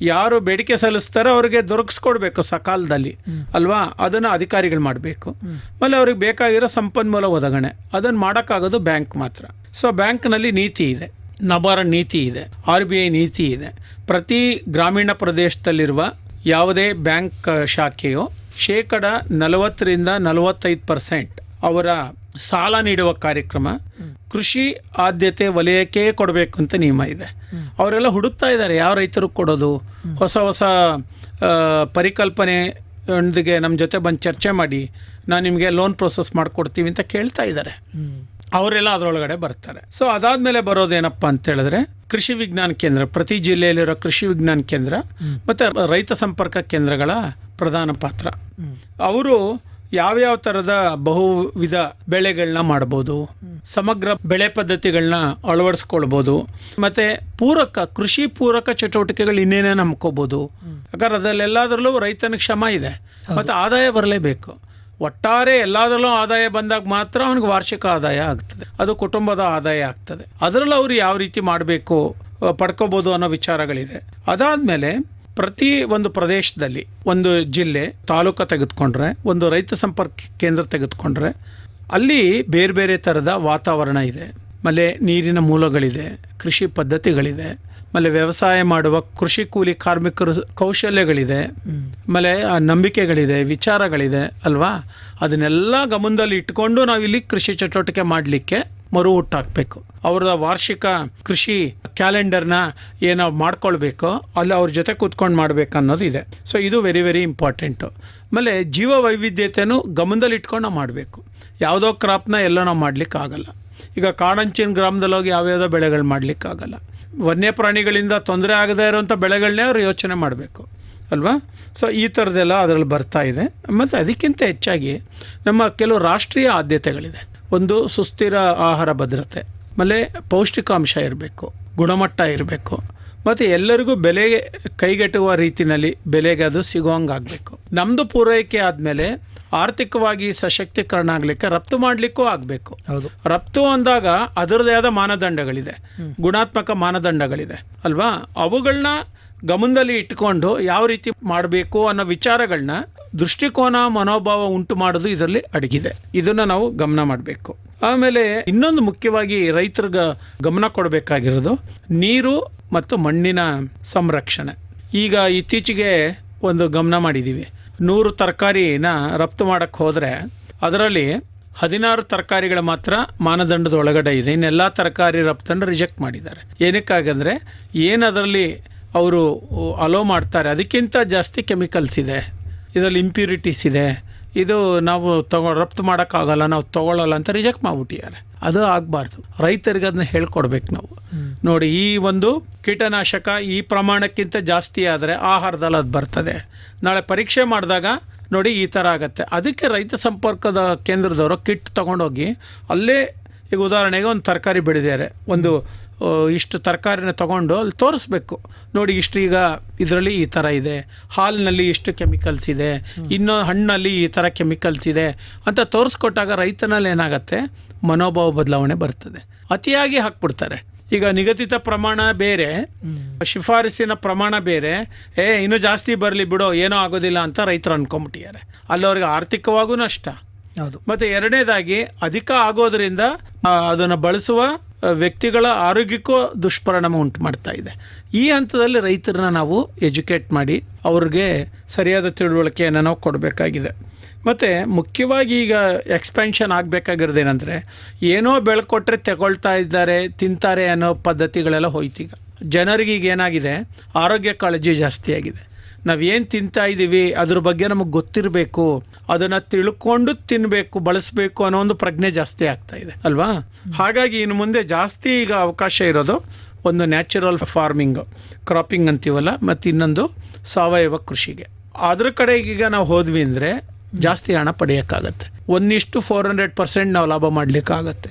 ಯಾರು ಬೇಡಿಕೆ ಸಲ್ಲಿಸ್ತಾರೋ ಅವ್ರಿಗೆ ದೊರಕಿಸ್ಕೊಡ್ಬೇಕು ಸಕಾಲದಲ್ಲಿ ಅಲ್ವಾ, ಅದನ್ನು ಅಧಿಕಾರಿಗಳು ಮಾಡಬೇಕು. ಆಮೇಲೆ ಅವ್ರಿಗೆ ಬೇಕಾಗಿರೋ ಸಂಪನ್ಮೂಲ ಒದಗಣೆ ಅದನ್ನು ಮಾಡೋಕ್ಕಾಗೋದು ಬ್ಯಾಂಕ್ ಮಾತ್ರ. ಸೊ ಬ್ಯಾಂಕ್ನಲ್ಲಿ ನೀತಿ ಇದೆ, ನಬಾರ್ಡ್ ನೀತಿ ಇದೆ, RBI ನೀತಿ ಇದೆ. ಪ್ರತಿ ಗ್ರಾಮೀಣ ಪ್ರದೇಶದಲ್ಲಿರುವ ಯಾವುದೇ ಬ್ಯಾಂಕ್ ಶಾಖೆಯು 40-45% ಅವರ ಸಾಲ ನೀಡುವ ಕಾರ್ಯಕ್ರಮ ಕೃಷಿ ಆದ್ಯತೆ ವಲಯಕ್ಕೆ ಕೊಡಬೇಕು ಅಂತ ನಿಯಮ ಇದೆ. ಅವರೆಲ್ಲ ಹುಡುಕ್ತಾ ಇದ್ದಾರೆ ಯಾವ ರೈತರು ಕೊಡೋದು, ಹೊಸ ಹೊಸ ಪರಿಕಲ್ಪನೆಯೊಂದಿಗೆ ನಮ್ಮ ಜೊತೆ ಬಂದು ಚರ್ಚೆ ಮಾಡಿ ನಾನು ನಿಮಗೆ ಲೋನ್ ಪ್ರೊಸೆಸ್ ಮಾಡಿಕೊಡ್ತೀವಿ ಅಂತ ಕೇಳ್ತಾ ಇದ್ದಾರೆ. ಅವರೆಲ್ಲ ಅದರೊಳಗಡೆ ಬರ್ತಾರೆ. ಸೊ ಅದಾದಮೇಲೆ ಬರೋದೇನಪ್ಪ ಅಂತ ಹೇಳಿದ್ರೆ ಕೃಷಿ ವಿಜ್ಞಾನ ಕೇಂದ್ರ, ಪ್ರತಿ ಜಿಲ್ಲೆಯಲ್ಲಿರೋ ಕೃಷಿ ವಿಜ್ಞಾನ ಕೇಂದ್ರ ಮತ್ತು ರೈತ ಸಂಪರ್ಕ ಕೇಂದ್ರಗಳ ಪ್ರಧಾನ ಪಾತ್ರ. ಅವರು ಯಾವ್ಯಾವ ಥರದ ಬಹುವಿಧ ಬೆಳೆಗಳನ್ನ ಮಾಡ್ಬೋದು, ಸಮಗ್ರ ಬೆಳೆ ಪದ್ಧತಿಗಳನ್ನ ಅಳವಡಿಸ್ಕೊಳ್ಬೋದು, ಮತ್ತು ಕೃಷಿ ಪೂರಕ ಚಟುವಟಿಕೆಗಳು ಇನ್ನೇನೇನು ನಂಬ್ಕೋಬೋದು. ಯಾಕಂದ್ರೆ ಅದರಲ್ಲೆಲ್ಲದರಲ್ಲೂ ರೈತನಿಗೆ ಶ್ರಮ ಇದೆ ಮತ್ತು ಆದಾಯ ಬರಲೇಬೇಕು. ಒಟ್ಟಾರೆ ಎಲ್ಲದರಲ್ಲೂ ಆದಾಯ ಬಂದಾಗ ಮಾತ್ರ ಅವನಿಗೆ ವಾರ್ಷಿಕ ಆದಾಯ ಆಗ್ತದೆ, ಅದು ಕುಟುಂಬದ ಆದಾಯ ಆಗ್ತದೆ. ಅದರಲ್ಲೂ ಅವರು ಯಾವ ರೀತಿ ಮಾಡಬೇಕು ಪಡ್ಕೋಬೋದು ಅನ್ನೋ ವಿಚಾರಗಳಿದೆ. ಅದಾದಮೇಲೆ ಪ್ರತಿ ಒಂದು ಪ್ರದೇಶದಲ್ಲಿ ಒಂದು ಜಿಲ್ಲೆ ತಾಲೂಕು ತೆಗೆದುಕೊಂಡ್ರೆ, ಒಂದು ರೈತ ಸಂಪರ್ಕ ಕೇಂದ್ರ ತೆಗೆದುಕೊಂಡ್ರೆ ಅಲ್ಲಿ ಬೇರೆ ಬೇರೆ ಥರದ ವಾತಾವರಣ ಇದೆ, ಆಮೇಲೆ ನೀರಿನ ಮೂಲಗಳಿದೆ, ಕೃಷಿ ಪದ್ಧತಿಗಳಿದೆ, ಆಮೇಲೆ ವ್ಯವಸಾಯ ಮಾಡುವ ಕೃಷಿ ಕೂಲಿ ಕಾರ್ಮಿಕರ ಕೌಶಲ್ಯಗಳಿದೆ, ಆಮೇಲೆ ನಂಬಿಕೆಗಳಿದೆ, ವಿಚಾರಗಳಿದೆ ಅಲ್ವಾ. ಅದನ್ನೆಲ್ಲ ಗಮನದಲ್ಲಿ ಇಟ್ಕೊಂಡು ನಾವಿಲ್ಲಿ ಕೃಷಿ ಚಟುವಟಿಕೆ ಮಾಡಲಿಕ್ಕೆ ಮರು ಹುಟ್ಟಾಕಬೇಕು. ಅವ್ರದ ವಾರ್ಷಿಕ ಕೃಷಿ ಕ್ಯಾಲೆಂಡರ್ನ ಏನೋ ಮಾಡ್ಕೊಳ್ಬೇಕು, ಅಲ್ಲಿ ಅವ್ರ ಜೊತೆ ಕೂತ್ಕೊಂಡು ಮಾಡಬೇಕು ಅನ್ನೋದು ಇದೆ. ಸೊ ಇದು ವೆರಿ ವೆರಿ ಇಂಪಾರ್ಟೆಂಟು. ಆಮೇಲೆ ಜೀವ ವೈವಿಧ್ಯತೆಯೂ ಗಮನದಲ್ಲಿ ಇಟ್ಕೊಂಡು ನಾವು ಮಾಡಬೇಕು. ಯಾವುದೋ ಕ್ರಾಪ್ನ ಎಲ್ಲೋ ನಾವು ಮಾಡಲಿಕ್ಕಾಗಲ್ಲ. ಈಗ ಕಾಡಂಚಿನ ಗ್ರಾಮದಲ್ಲಿ ಹೋಗಿ ಯಾವ್ಯಾವುದೋ ಬೆಳೆಗಳು ಮಾಡಲಿಕ್ಕಾಗಲ್ಲ. ವನ್ಯ ಪ್ರಾಣಿಗಳಿಂದ ತೊಂದರೆ ಆಗದೇ ಇರೋವಂಥ ಬೆಳೆಗಳನ್ನೇ ಅವರು ಯೋಚನೆ ಮಾಡಬೇಕು ಅಲ್ವಾ. ಸೊ ಈ ಥರದ್ದೆಲ್ಲ ಅದರಲ್ಲಿ ಬರ್ತಾ ಇದೆ. ಮತ್ತು ಅದಕ್ಕಿಂತ ಹೆಚ್ಚಾಗಿ ನಮ್ಮ ಕೆಲವು ರಾಷ್ಟ್ರೀಯ ಆದ್ಯತೆಗಳಿದೆ. ಒಂದು ಸುಸ್ಥಿರ ಆಹಾರ ಭದ್ರತೆ, ಆಮೇಲೆ ಪೌಷ್ಟಿಕಾಂಶ ಇರಬೇಕು, ಗುಣಮಟ್ಟ ಇರಬೇಕು, ಮತ್ತು ಎಲ್ಲರಿಗೂ ಬೆಲೆ ಕೈಗೆಟುವ ರೀತಿಯಲ್ಲಿ ಬೆಲೆಗೆ ಅದು ಸಿಗೋಂಗಾಗಬೇಕು. ನಮ್ಮದು ಪೂರೈಕೆ ಆದಮೇಲೆ ಆರ್ಥಿಕವಾಗಿ ಸಶಕ್ತೀಕರಣ ಆಗಲಿಕ್ಕೆ ರಫ್ತು ಮಾಡಲಿಕ್ಕೂ ಆಗಬೇಕು. ರಫ್ತು ಅಂದಾಗ ಅದರದೇ ಆದ ಮಾನದಂಡಗಳಿದೆ, ಗುಣಾತ್ಮಕ ಮಾನದಂಡಗಳಿದೆ ಅಲ್ವಾ. ಅವುಗಳನ್ನ ಗಮನದಲ್ಲಿ ಇಟ್ಕೊಂಡು ಯಾವ ರೀತಿ ಮಾಡಬೇಕು ಅನ್ನೋ ವಿಚಾರಗಳನ್ನ ದೃಷ್ಟಿಕೋನ ಮನೋಭಾವ ಉಂಟು ಮಾಡೋದು ಇದರಲ್ಲಿ ಅಡಗಿದೆ. ಇದನ್ನು ನಾವು ಗಮನ ಮಾಡಬೇಕು. ಆಮೇಲೆ ಇನ್ನೊಂದು ಮುಖ್ಯವಾಗಿ ರೈತರಿಗೆ ಗಮನ ಕೊಡಬೇಕಾಗಿರೋದು ನೀರು ಮತ್ತು ಮಣ್ಣಿನ ಸಂರಕ್ಷಣೆ. ಈಗ ಇತ್ತೀಚೆಗೆ ಒಂದು ಗಮನ ಮಾಡಿದ್ದೀವಿ, 100 ತರಕಾರಿನ ರಫ್ತು ಮಾಡೋಕ್ಕೆ ಹೋದರೆ ಅದರಲ್ಲಿ 16 ತರಕಾರಿಗಳ ಮಾತ್ರ ಮಾನದಂಡದ ಒಳಗಡೆ ಇದೆ. ಇನ್ನೆಲ್ಲ ತರಕಾರಿ ರಫ್ತನ್ನು ರಿಜೆಕ್ಟ್ ಮಾಡಿದ್ದಾರೆ. ಏನಕ್ಕಾಗಂದರೆ ಏನು ಅದರಲ್ಲಿ ಅವರು ಅಲೋ ಮಾಡ್ತಾರೆ ಅದಕ್ಕಿಂತ ಜಾಸ್ತಿ ಕೆಮಿಕಲ್ಸ್ ಇದೆ, ಇದರಲ್ಲಿ ಇಂಪ್ಯೂರಿಟೀಸ್ ಇದೆ, ಇದು ನಾವು ರಫ್ತು ಮಾಡೋಕ್ಕಾಗಲ್ಲ, ನಾವು ತೊಗೊಳ್ಳಲ್ಲ ಅಂತ ರಿಜೆಕ್ಟ್ ಮಾಡಿಬಿಟ್ಟಿದ್ದಾರೆ. ಅದು ಆಗಬಾರ್ದು. ರೈತರಿಗೆ ಅದನ್ನ ಹೇಳ್ಕೊಡ್ಬೇಕು ನಾವು. ನೋಡಿ, ಈ ಒಂದು ಕೀಟನಾಶಕ ಈ ಪ್ರಮಾಣಕ್ಕಿಂತ ಜಾಸ್ತಿ ಆದರೆ ಆಹಾರದಲ್ಲಿ ಅದು ಬರ್ತದೆ. ನಾಳೆ ಪರೀಕ್ಷೆ ಮಾಡಿದಾಗ ನೋಡಿ ಈ ಥರ ಆಗುತ್ತೆ. ಅದಕ್ಕೆ ರೈತ ಸಂಪರ್ಕದ ಕೇಂದ್ರದವರು ಕಿಟ್ ತೊಗೊಂಡೋಗಿ ಅಲ್ಲೇ, ಈಗ ಉದಾಹರಣೆಗೆ ಒಂದು ತರಕಾರಿ ಬೆಳೆದಿದ್ದಾರೆ, ಒಂದು ಇಷ್ಟು ತರಕಾರಿನ ತೊಗೊಂಡು ಅಲ್ಲಿ ತೋರಿಸ್ಬೇಕು, ನೋಡಿ ಇಷ್ಟು ಈಗ ಇದರಲ್ಲಿ ಈ ಥರ ಇದೆ, ಹಾಲಿನಲ್ಲಿ ಇಷ್ಟು ಕೆಮಿಕಲ್ಸ್ ಇದೆ, ಇನ್ನೂ ಹಣ್ಣಲ್ಲಿ ಈ ಥರ ಕೆಮಿಕಲ್ಸ್ ಇದೆ ಅಂತ ತೋರಿಸ್ಕೊಟ್ಟಾಗ ರೈತನಲ್ಲಿ ಏನಾಗುತ್ತೆ, ಮನೋಭಾವ ಬದಲಾವಣೆ ಬರ್ತದೆ. ಅತಿಯಾಗಿ ಹಾಕ್ಬಿಡ್ತಾರೆ. ಈಗ ನಿಗದಿತ ಪ್ರಮಾಣ ಬೇರೆ, ಶಿಫಾರಸಿನ ಪ್ರಮಾಣ ಬೇರೆ, ಇನ್ನೂ ಜಾಸ್ತಿ ಬರಲಿ ಬಿಡೋ, ಏನೋ ಆಗೋದಿಲ್ಲ ಅಂತ ರೈತರು ಅಂದ್ಕೊಂಬಿಟ್ಟಿದ್ದಾರೆ. ಅಲ್ಲಿ ಅವ್ರಿಗೆ ಆರ್ಥಿಕವಾಗೂ ನಷ್ಟ. ಹೌದು. ಮತ್ತು ಎರಡನೇದಾಗಿ ಅಧಿಕ ಆಗೋದ್ರಿಂದ ಅದನ್ನು ಬಳಸುವ ವ್ಯಕ್ತಿಗಳ ಆರೋಗ್ಯಕ್ಕೂ ದುಷ್ಪರಿಣಾಮ ಉಂಟು ಮಾಡ್ತಾ ಇದೆ. ಈ ಹಂತದಲ್ಲಿ ರೈತರನ್ನ ನಾವು ಎಜುಕೇಟ್ ಮಾಡಿ ಅವ್ರಿಗೆ ಸರಿಯಾದ ತಿಳುವಳಿಕೆಯನ್ನು ನಾವು ಕೊಡಬೇಕಾಗಿದೆ. ಮತ್ತು ಮುಖ್ಯವಾಗಿ ಈಗ ಎಕ್ಸ್ಪೆನ್ಷನ್ ಆಗಬೇಕಾಗಿರೋದೇನೆಂದರೆ, ಏನೋ ಬೆಳ್ಕೊಟ್ರೆ ತಗೊಳ್ತಾ ಇದ್ದಾರೆ, ತಿಂತಾರೆ ಅನ್ನೋ ಪದ್ಧತಿಗಳೆಲ್ಲ ಹೋಯ್ತೀಗ. ಜನರಿಗೆ ಈಗ ಏನಾಗಿದೆ, ಆರೋಗ್ಯ ಕಾಳಜಿ ಜಾಸ್ತಿ ಆಗಿದೆ. ನಾವೇನು ತಿಂತಾ ಇದ್ದೀವಿ ಅದ್ರ ಬಗ್ಗೆ ನಮಗೆ ಗೊತ್ತಿರಬೇಕು, ಅದನ್ನು ತಿಳ್ಕೊಂಡು ತಿನ್ನಬೇಕು, ಬಳಸಬೇಕು ಅನ್ನೋ ಒಂದು ಪ್ರಜ್ಞೆ ಜಾಸ್ತಿ ಆಗ್ತಾ ಇದೆ ಅಲ್ವಾ. ಹಾಗಾಗಿ ಇನ್ನು ಮುಂದೆ ಜಾಸ್ತಿ ಈಗ ಅವಕಾಶ ಇರೋದು ಒಂದು ನ್ಯಾಚುರಲ್ ಫಾರ್ಮಿಂಗ್, ಕ್ರಾಪಿಂಗ್ ಅಂತೀವಲ್ಲ, ಮತ್ತು ಇನ್ನೊಂದು ಸಾವಯವ ಕೃಷಿಗೆ. ಅದ್ರ ಕಡೆಗೆ ಈಗ ನಾವು ಹೋದ್ವಿ ಅಂದರೆ ಜಾಸ್ತಿ ಹಣ ಪಡೆಯೋಕ್ಕಾಗತ್ತೆ. 1:400% ನಾವು ಲಾಭ ಮಾಡಲಿಕ್ಕಾಗತ್ತೆ.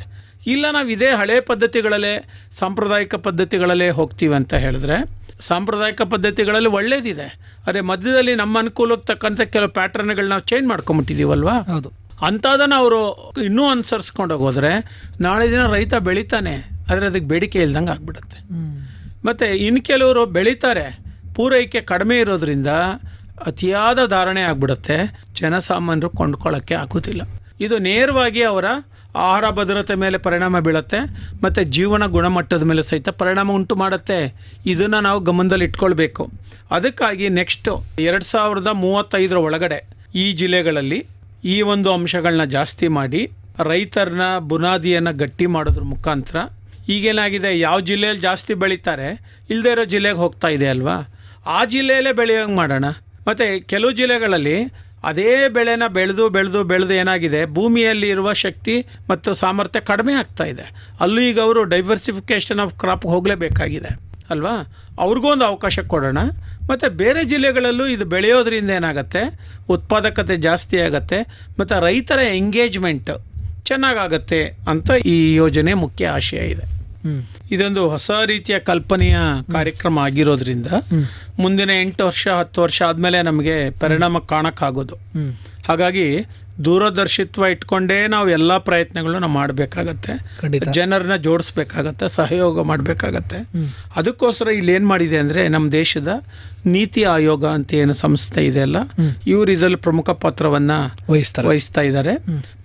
ಇಲ್ಲ ನಾವು ಇದೇ ಹಳೆ ಪದ್ಧತಿಗಳಲ್ಲೇ, ಸಾಂಪ್ರದಾಯಿಕ ಪದ್ಧತಿಗಳಲ್ಲೇ ಹೋಗ್ತೀವಿ ಅಂತ ಹೇಳಿದ್ರೆ, ಸಾಂಪ್ರದಾಯಿಕ ಪದ್ಧತಿಗಳಲ್ಲಿ ಒಳ್ಳೇದಿದೆ, ಅದೇ ಮಧ್ಯದಲ್ಲಿ ನಮ್ಮ ಅನುಕೂಲಕ್ಕೆ ತಕ್ಕಂಥ ಕೆಲವು ಪ್ಯಾಟರ್ನ್ಗಳು ನಾವು ಚೇಂಜ್ ಮಾಡ್ಕೊಂಬಿಟ್ಟಿದ್ದೀವಲ್ವಾ. ಹೌದು. ಅಂಥದನ್ನು ಅವರು ಇನ್ನೂ ಅನುಸರಿಸ್ಕೊಂಡು ಹೋಗೋದ್ರೆ ನಾಳೆ ದಿನ ರೈತ ಬೆಳಿತಾನೆ, ಆದರೆ ಅದಕ್ಕೆ ಬೇಡಿಕೆ ಇಲ್ದಂಗೆ ಆಗ್ಬಿಡುತ್ತೆ. ಮತ್ತು ಇನ್ನು ಕೆಲವರು ಬೆಳೀತಾರೆ, ಪೂರೈಕೆ ಕಡಿಮೆ ಇರೋದ್ರಿಂದ ಅತಿಯಾದ ಧಾರಣೆ ಆಗಿಬಿಡುತ್ತೆ, ಜನಸಾಮಾನ್ಯರು ಕೊಂಡ್ಕೊಳ್ಳೋಕ್ಕೆ ಆಗೋದಿಲ್ಲ. ಇದು ನೇರವಾಗಿ ಅವರ ಆಹಾರ ಭದ್ರತೆ ಮೇಲೆ ಪರಿಣಾಮ ಬೀಳುತ್ತೆ ಮತ್ತು ಜೀವನ ಗುಣಮಟ್ಟದ ಮೇಲೆ ಸಹಿತ ಪರಿಣಾಮ ಉಂಟು ಮಾಡುತ್ತೆ. ಇದನ್ನು ನಾವು ಗಮನದಲ್ಲಿ ಇಟ್ಕೊಳ್ಬೇಕು. ಅದಕ್ಕಾಗಿ ನೆಕ್ಸ್ಟು 2035 ಒಳಗಡೆ ಈ ಜಿಲ್ಲೆಗಳಲ್ಲಿ ಈ ಒಂದು ಅಂಶಗಳನ್ನ ಜಾಸ್ತಿ ಮಾಡಿ ರೈತರನ್ನ ಬುನಾದಿಯನ್ನು ಗಟ್ಟಿ ಮಾಡೋದ್ರ ಮುಖಾಂತರ, ಈಗೇನಾಗಿದೆ, ಯಾವ ಜಿಲ್ಲೆಯಲ್ಲಿ ಜಾಸ್ತಿ ಬೆಳೀತಾರೆ ಇಲ್ಲದೇ ಇರೋ ಜಿಲ್ಲೆಗೆ ಹೋಗ್ತಾ ಇದೆ ಅಲ್ವಾ, ಆ ಜಿಲ್ಲೆಯಲ್ಲೇ ಬೆಳೆಯೋಂಗೆ ಮಾಡೋಣ. ಮತ್ತು ಕೆಲವು ಜಿಲ್ಲೆಗಳಲ್ಲಿ ಅದೇ ಬೆಳೆನ ಬೆಳೆದು ಏನಾಗಿದೆ, ಭೂಮಿಯಲ್ಲಿ ಇರುವ ಶಕ್ತಿ ಮತ್ತು ಸಾಮರ್ಥ್ಯ ಕಡಿಮೆ ಆಗ್ತಾ ಇದೆ. ಅಲ್ಲೂ ಈಗ ಅವರು ಡೈವರ್ಸಿಫಿಕೇಷನ್ ಆಫ್ ಕ್ರಾಪ್ಗೆ ಹೋಗಲೇಬೇಕಾಗಿದೆ ಅಲ್ವಾ. ಅವ್ರಿಗೂ ಒಂದು ಅವಕಾಶ ಕೊಡೋಣ. ಮತ್ತು ಬೇರೆ ಜಿಲ್ಲೆಗಳಲ್ಲೂ ಇದು ಬೆಳೆಯೋದ್ರಿಂದ ಏನಾಗುತ್ತೆ, ಉತ್ಪಾದಕತೆ ಜಾಸ್ತಿ ಆಗುತ್ತೆ ಮತ್ತು ರೈತರ ಎಂಗೇಜ್ಮೆಂಟ್ ಚೆನ್ನಾಗಾಗತ್ತೆ ಅಂತ ಈ ಯೋಜನೆ ಮುಖ್ಯ ಆಶಯ ಇದೆ. ಇದೊಂದು ಹೊಸ ರೀತಿಯ ಕಲ್ಪನೆಯ ಕಾರ್ಯಕ್ರಮ ಆಗಿರೋದ್ರಿಂದ ಮುಂದಿನ 8 ವರ್ಷ 10 ವರ್ಷ ಆದಮೇಲೆ ನಮಗೆ ಪರಿಣಾಮ ಕಾಣಕ್ಕಾಗೋದು. ಹಾಗಾಗಿ ದೂರದರ್ಶಿತ್ವ ಇಟ್ಕೊಂಡೇ ನಾವು ಎಲ್ಲ ಪ್ರಯತ್ನಗಳನ್ನು ನಾವು ಮಾಡಬೇಕಾಗತ್ತೆ, ಜನರನ್ನ ಜೋಡಿಸ್ಬೇಕಾಗತ್ತೆ, ಸಹಯೋಗ ಮಾಡಬೇಕಾಗತ್ತೆ. ಅದಕ್ಕೋಸ್ಕರ ಇಲ್ಲಿ ಏನು ಮಾಡಿದೆ ಅಂದರೆ, ನಮ್ಮ ದೇಶದ ನೀತಿ ಆಯೋಗ ಅಂತ ಏನು ಸಂಸ್ಥೆ ಇದೆ ಅಲ್ಲ, ಇವರು ಇದರಲ್ಲಿ ಪ್ರಮುಖ ಪಾತ್ರವನ್ನು ವಹಿಸ್ತಾ ಇದ್ದಾರೆ.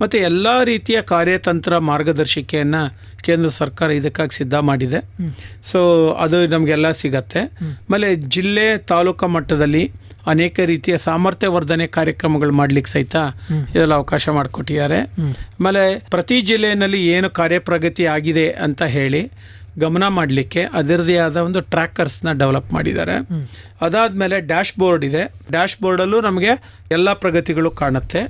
ಮತ್ತು ಎಲ್ಲ ರೀತಿಯ ಕಾರ್ಯತಂತ್ರ ಮಾರ್ಗದರ್ಶಿಕೆಯನ್ನು ಕೇಂದ್ರ ಸರ್ಕಾರ ಇದಕ್ಕಾಗಿ ಸಿದ್ಧ ಮಾಡಿದೆ. ಸೊ ಅದು ನಮಗೆಲ್ಲ ಸಿಗತ್ತೆ. ಆಮೇಲೆ ಜಿಲ್ಲೆ ತಾಲೂಕು ಮಟ್ಟದಲ್ಲಿ ಅನೇಕ ರೀತಿಯ ಸಾಮರ್ಥ್ಯ ವರ್ಧನೆ ಕಾರ್ಯಕ್ರಮಗಳು ಮಾಡಲಿಕ್ಕೆ ಸಹಿತ ಇದೆಲ್ಲ ಅವಕಾಶ ಮಾಡಿಕೊಟ್ಟಿದ್ದಾರೆ. ಆಮೇಲೆ ಪ್ರತಿ ಜಿಲ್ಲೆಯಲ್ಲಿ ಏನು ಕಾರ್ಯಪ್ರಗತಿ ಆಗಿದೆ ಅಂತ ಹೇಳಿ ಗಮನ ಮಾಡಲಿಕ್ಕೆ ಅದರದೇ ಆದ ಒಂದು ಟ್ರ್ಯಾಕರ್ಸ್ನ ಡೆವಲಪ್ ಮಾಡಿದ್ದಾರೆ. ಅದಾದಮೇಲೆ ಡ್ಯಾಶ್ ಬೋರ್ಡ್ ಇದೆ. ಡ್ಯಾಶ್ ಬೋರ್ಡಲ್ಲೂ ನಮಗೆ ಎಲ್ಲ ಪ್ರಗತಿಗಳು ಕಾಣುತ್ತೆ.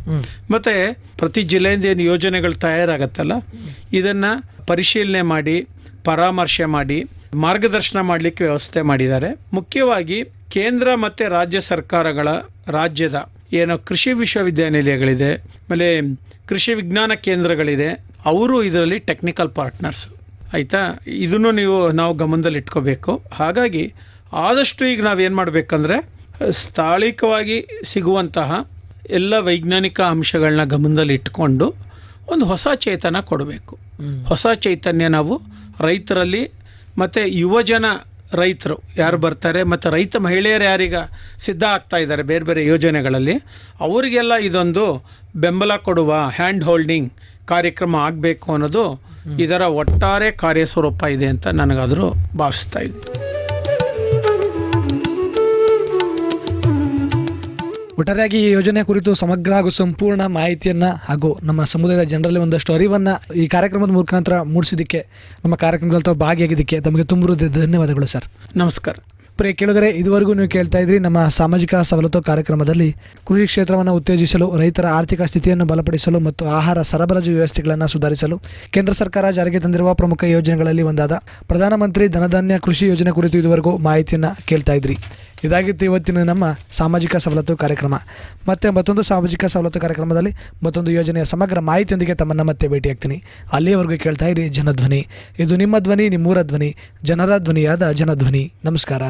ಮತ್ತು ಪ್ರತಿ ಜಿಲ್ಲೆಯಿಂದ ಏನು ಯೋಜನೆಗಳು ತಯಾರಾಗತ್ತಲ್ಲ, ಇದನ್ನು ಪರಿಶೀಲನೆ ಮಾಡಿ, ಪರಾಮರ್ಶೆ ಮಾಡಿ, ಮಾರ್ಗದರ್ಶನ ಮಾಡಲಿಕ್ಕೆ ವ್ಯವಸ್ಥೆ ಮಾಡಿದ್ದಾರೆ. ಮುಖ್ಯವಾಗಿ ಕೇಂದ್ರ ಮತ್ತು ರಾಜ್ಯ ಸರ್ಕಾರಗಳ ರಾಜ್ಯದ ಏನೋ ಕೃಷಿ ವಿಶ್ವವಿದ್ಯಾನಿಲಯಗಳಿದೆ, ಆಮೇಲೆ ಕೃಷಿ ವಿಜ್ಞಾನ ಕೇಂದ್ರಗಳಿದೆ, ಅವರು ಇದರಲ್ಲಿ ಟೆಕ್ನಿಕಲ್ ಪಾರ್ಟ್ನರ್ಸ್. ಆಯಿತಾ, ಇದನ್ನು ನಾವು ಗಮನದಲ್ಲಿ ಇಟ್ಕೋಬೇಕು. ಹಾಗಾಗಿ ಆದಷ್ಟು ಈಗ ನಾವೇನು ಮಾಡಬೇಕಂದ್ರೆ, ಸ್ಥಳೀಯವಾಗಿ ಸಿಗುವಂತಹ ಎಲ್ಲ ವೈಜ್ಞಾನಿಕ ಅಂಶಗಳನ್ನ ಗಮನದಲ್ಲಿ ಇಟ್ಕೊಂಡು ಒಂದು ಹೊಸ ಚೇತನ ಕೊಡಬೇಕು. ಹೊಸ ಚೈತನ್ಯ ನಾವು ರೈತರಲ್ಲಿ ಮತ್ತು ಯುವಜನ ರೈತರು ಯಾರು ಬರ್ತಾರೆ ಮತ್ತು ರೈತ ಮಹಿಳೆಯರು ಯಾರೀಗ ಸಿದ್ಧ ಆಗ್ತಾ ಇದ್ದಾರೆ ಬೇರೆ ಬೇರೆ ಯೋಜನೆಗಳಲ್ಲಿ, ಅವರಿಗೆಲ್ಲ ಇದೊಂದು ಬೆಂಬಲ ಕೊಡುವ ಹ್ಯಾಂಡ್ ಹೋಲ್ಡಿಂಗ್ ಕಾರ್ಯಕ್ರಮ ಆಗಬೇಕು ಅನ್ನೋದು ಇದರ ಒಟ್ಟಾರೆ ಕಾರ್ಯಸ್ವರೂಪ ಇದೆ ಅಂತ ನನಗಾದರೂ ಭಾವಿಸ್ತಾ ಇದೆ. ಒಟ್ಟಾರೆಯಾಗಿ ಈ ಯೋಜನೆ ಕುರಿತು ಸಮಗ್ರ ಹಾಗೂ ಸಂಪೂರ್ಣ ಮಾಹಿತಿಯನ್ನು ಹಾಗೂ ನಮ್ಮ ಸಮುದಾಯದ ಜನರಲ್ಲಿ ಒಂದಷ್ಟು ಅರಿವನ್ನು ಈ ಕಾರ್ಯಕ್ರಮದ ಮುಖಾಂತರ ಮೂಡಿಸಿದ್ದಕ್ಕೆ, ನಮ್ಮ ಕಾರ್ಯಕ್ರಮದಲ್ಲಿ ತಾವು ಭಾಗಿಯಾಗಿದ್ದಕ್ಕೆ ತಮಗೆ ತುಂಬ ಧನ್ಯವಾದಗಳು ಸರ್. ನಮಸ್ಕಾರ. ಪ್ರಿಯ ಕೇಳಿದರೆ, ಇದುವರೆಗೂ ನೀವು ಕೇಳ್ತಾ ಇದ್ರಿ ನಮ್ಮ ಸಾಮಾಜಿಕ ಸವಲತ್ತು ಕಾರ್ಯಕ್ರಮದಲ್ಲಿ ಕೃಷಿ ಕ್ಷೇತ್ರವನ್ನು ಉತ್ತೇಜಿಸಲು, ರೈತರ ಆರ್ಥಿಕ ಸ್ಥಿತಿಯನ್ನು ಬಲಪಡಿಸಲು ಮತ್ತು ಆಹಾರ ಸರಬರಾಜು ವ್ಯವಸ್ಥೆಗಳನ್ನು ಸುಧಾರಿಸಲು ಕೇಂದ್ರ ಸರ್ಕಾರ ಜಾರಿಗೆ ತಂದಿರುವ ಪ್ರಮುಖ ಯೋಜನೆಗಳಲ್ಲಿ ಒಂದಾದ ಪ್ರಧಾನಮಂತ್ರಿ ಧನಧಾನ್ಯ ಕೃಷಿ ಯೋಜನೆ ಕುರಿತು ಇದುವರೆಗೂ ಮಾಹಿತಿಯನ್ನು ಕೇಳ್ತಾ ಇದ್ರಿ. ಇದಾಗಿತ್ತು ಇವತ್ತಿನ ನಮ್ಮ ಸಾಮಾಜಿಕ ಸವಲತ್ತು ಕಾರ್ಯಕ್ರಮ. ಮತ್ತೆ ಮತ್ತೊಂದು ಸಾಮಾಜಿಕ ಸವಲತ್ತು ಕಾರ್ಯಕ್ರಮದಲ್ಲಿ ಮತ್ತೊಂದು ಯೋಜನೆಯ ಸಮಗ್ರ ಮಾಹಿತಿಯೊಂದಿಗೆ ತಮ್ಮನ್ನು ಮತ್ತೆ ಭೇಟಿಯಾಗ್ತೀನಿ. ಅಲ್ಲಿಯವರೆಗೂ ಕೇಳ್ತಾ ಇರಿ ಜನಧ್ವನಿ. ಇದು ನಿಮ್ಮ ಧ್ವನಿ, ನಿಮ್ಮೂರ ಧ್ವನಿ, ಜನರ ಧ್ವನಿಯಾದ ಜನಧ್ವನಿ. ನಮಸ್ಕಾರ.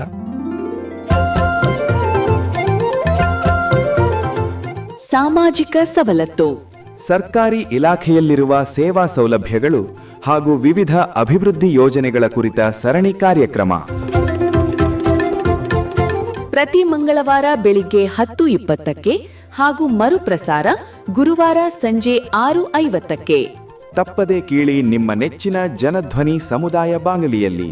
ಸಾಮಾಜಿಕ ಸವಲತ್ತು. ಸರ್ಕಾರಿ ಇಲಾಖೆಯಲ್ಲಿರುವ ಸೇವಾ ಸೌಲಭ್ಯಗಳು ಹಾಗೂ ವಿವಿಧ ಅಭಿವೃದ್ಧಿ ಯೋಜನೆಗಳ ಕುರಿತ ಸರಣಿ ಕಾರ್ಯಕ್ರಮ. ಪ್ರತಿ ಮಂಗಳವಾರ ಬೆಳಿಗ್ಗೆ 10:20ಕ್ಕೆ ಹಾಗೂ ಮರುಪ್ರಸಾರ ಗುರುವಾರ ಸಂಜೆ 6:50ಕ್ಕೆ. ತಪ್ಪದೆ ಕೇಳಿ ನಿಮ್ಮ ನೆಚ್ಚಿನ ಜನಧ್ವನಿ ಸಮುದಾಯ ಬಾನುಲಿಯಲ್ಲಿ.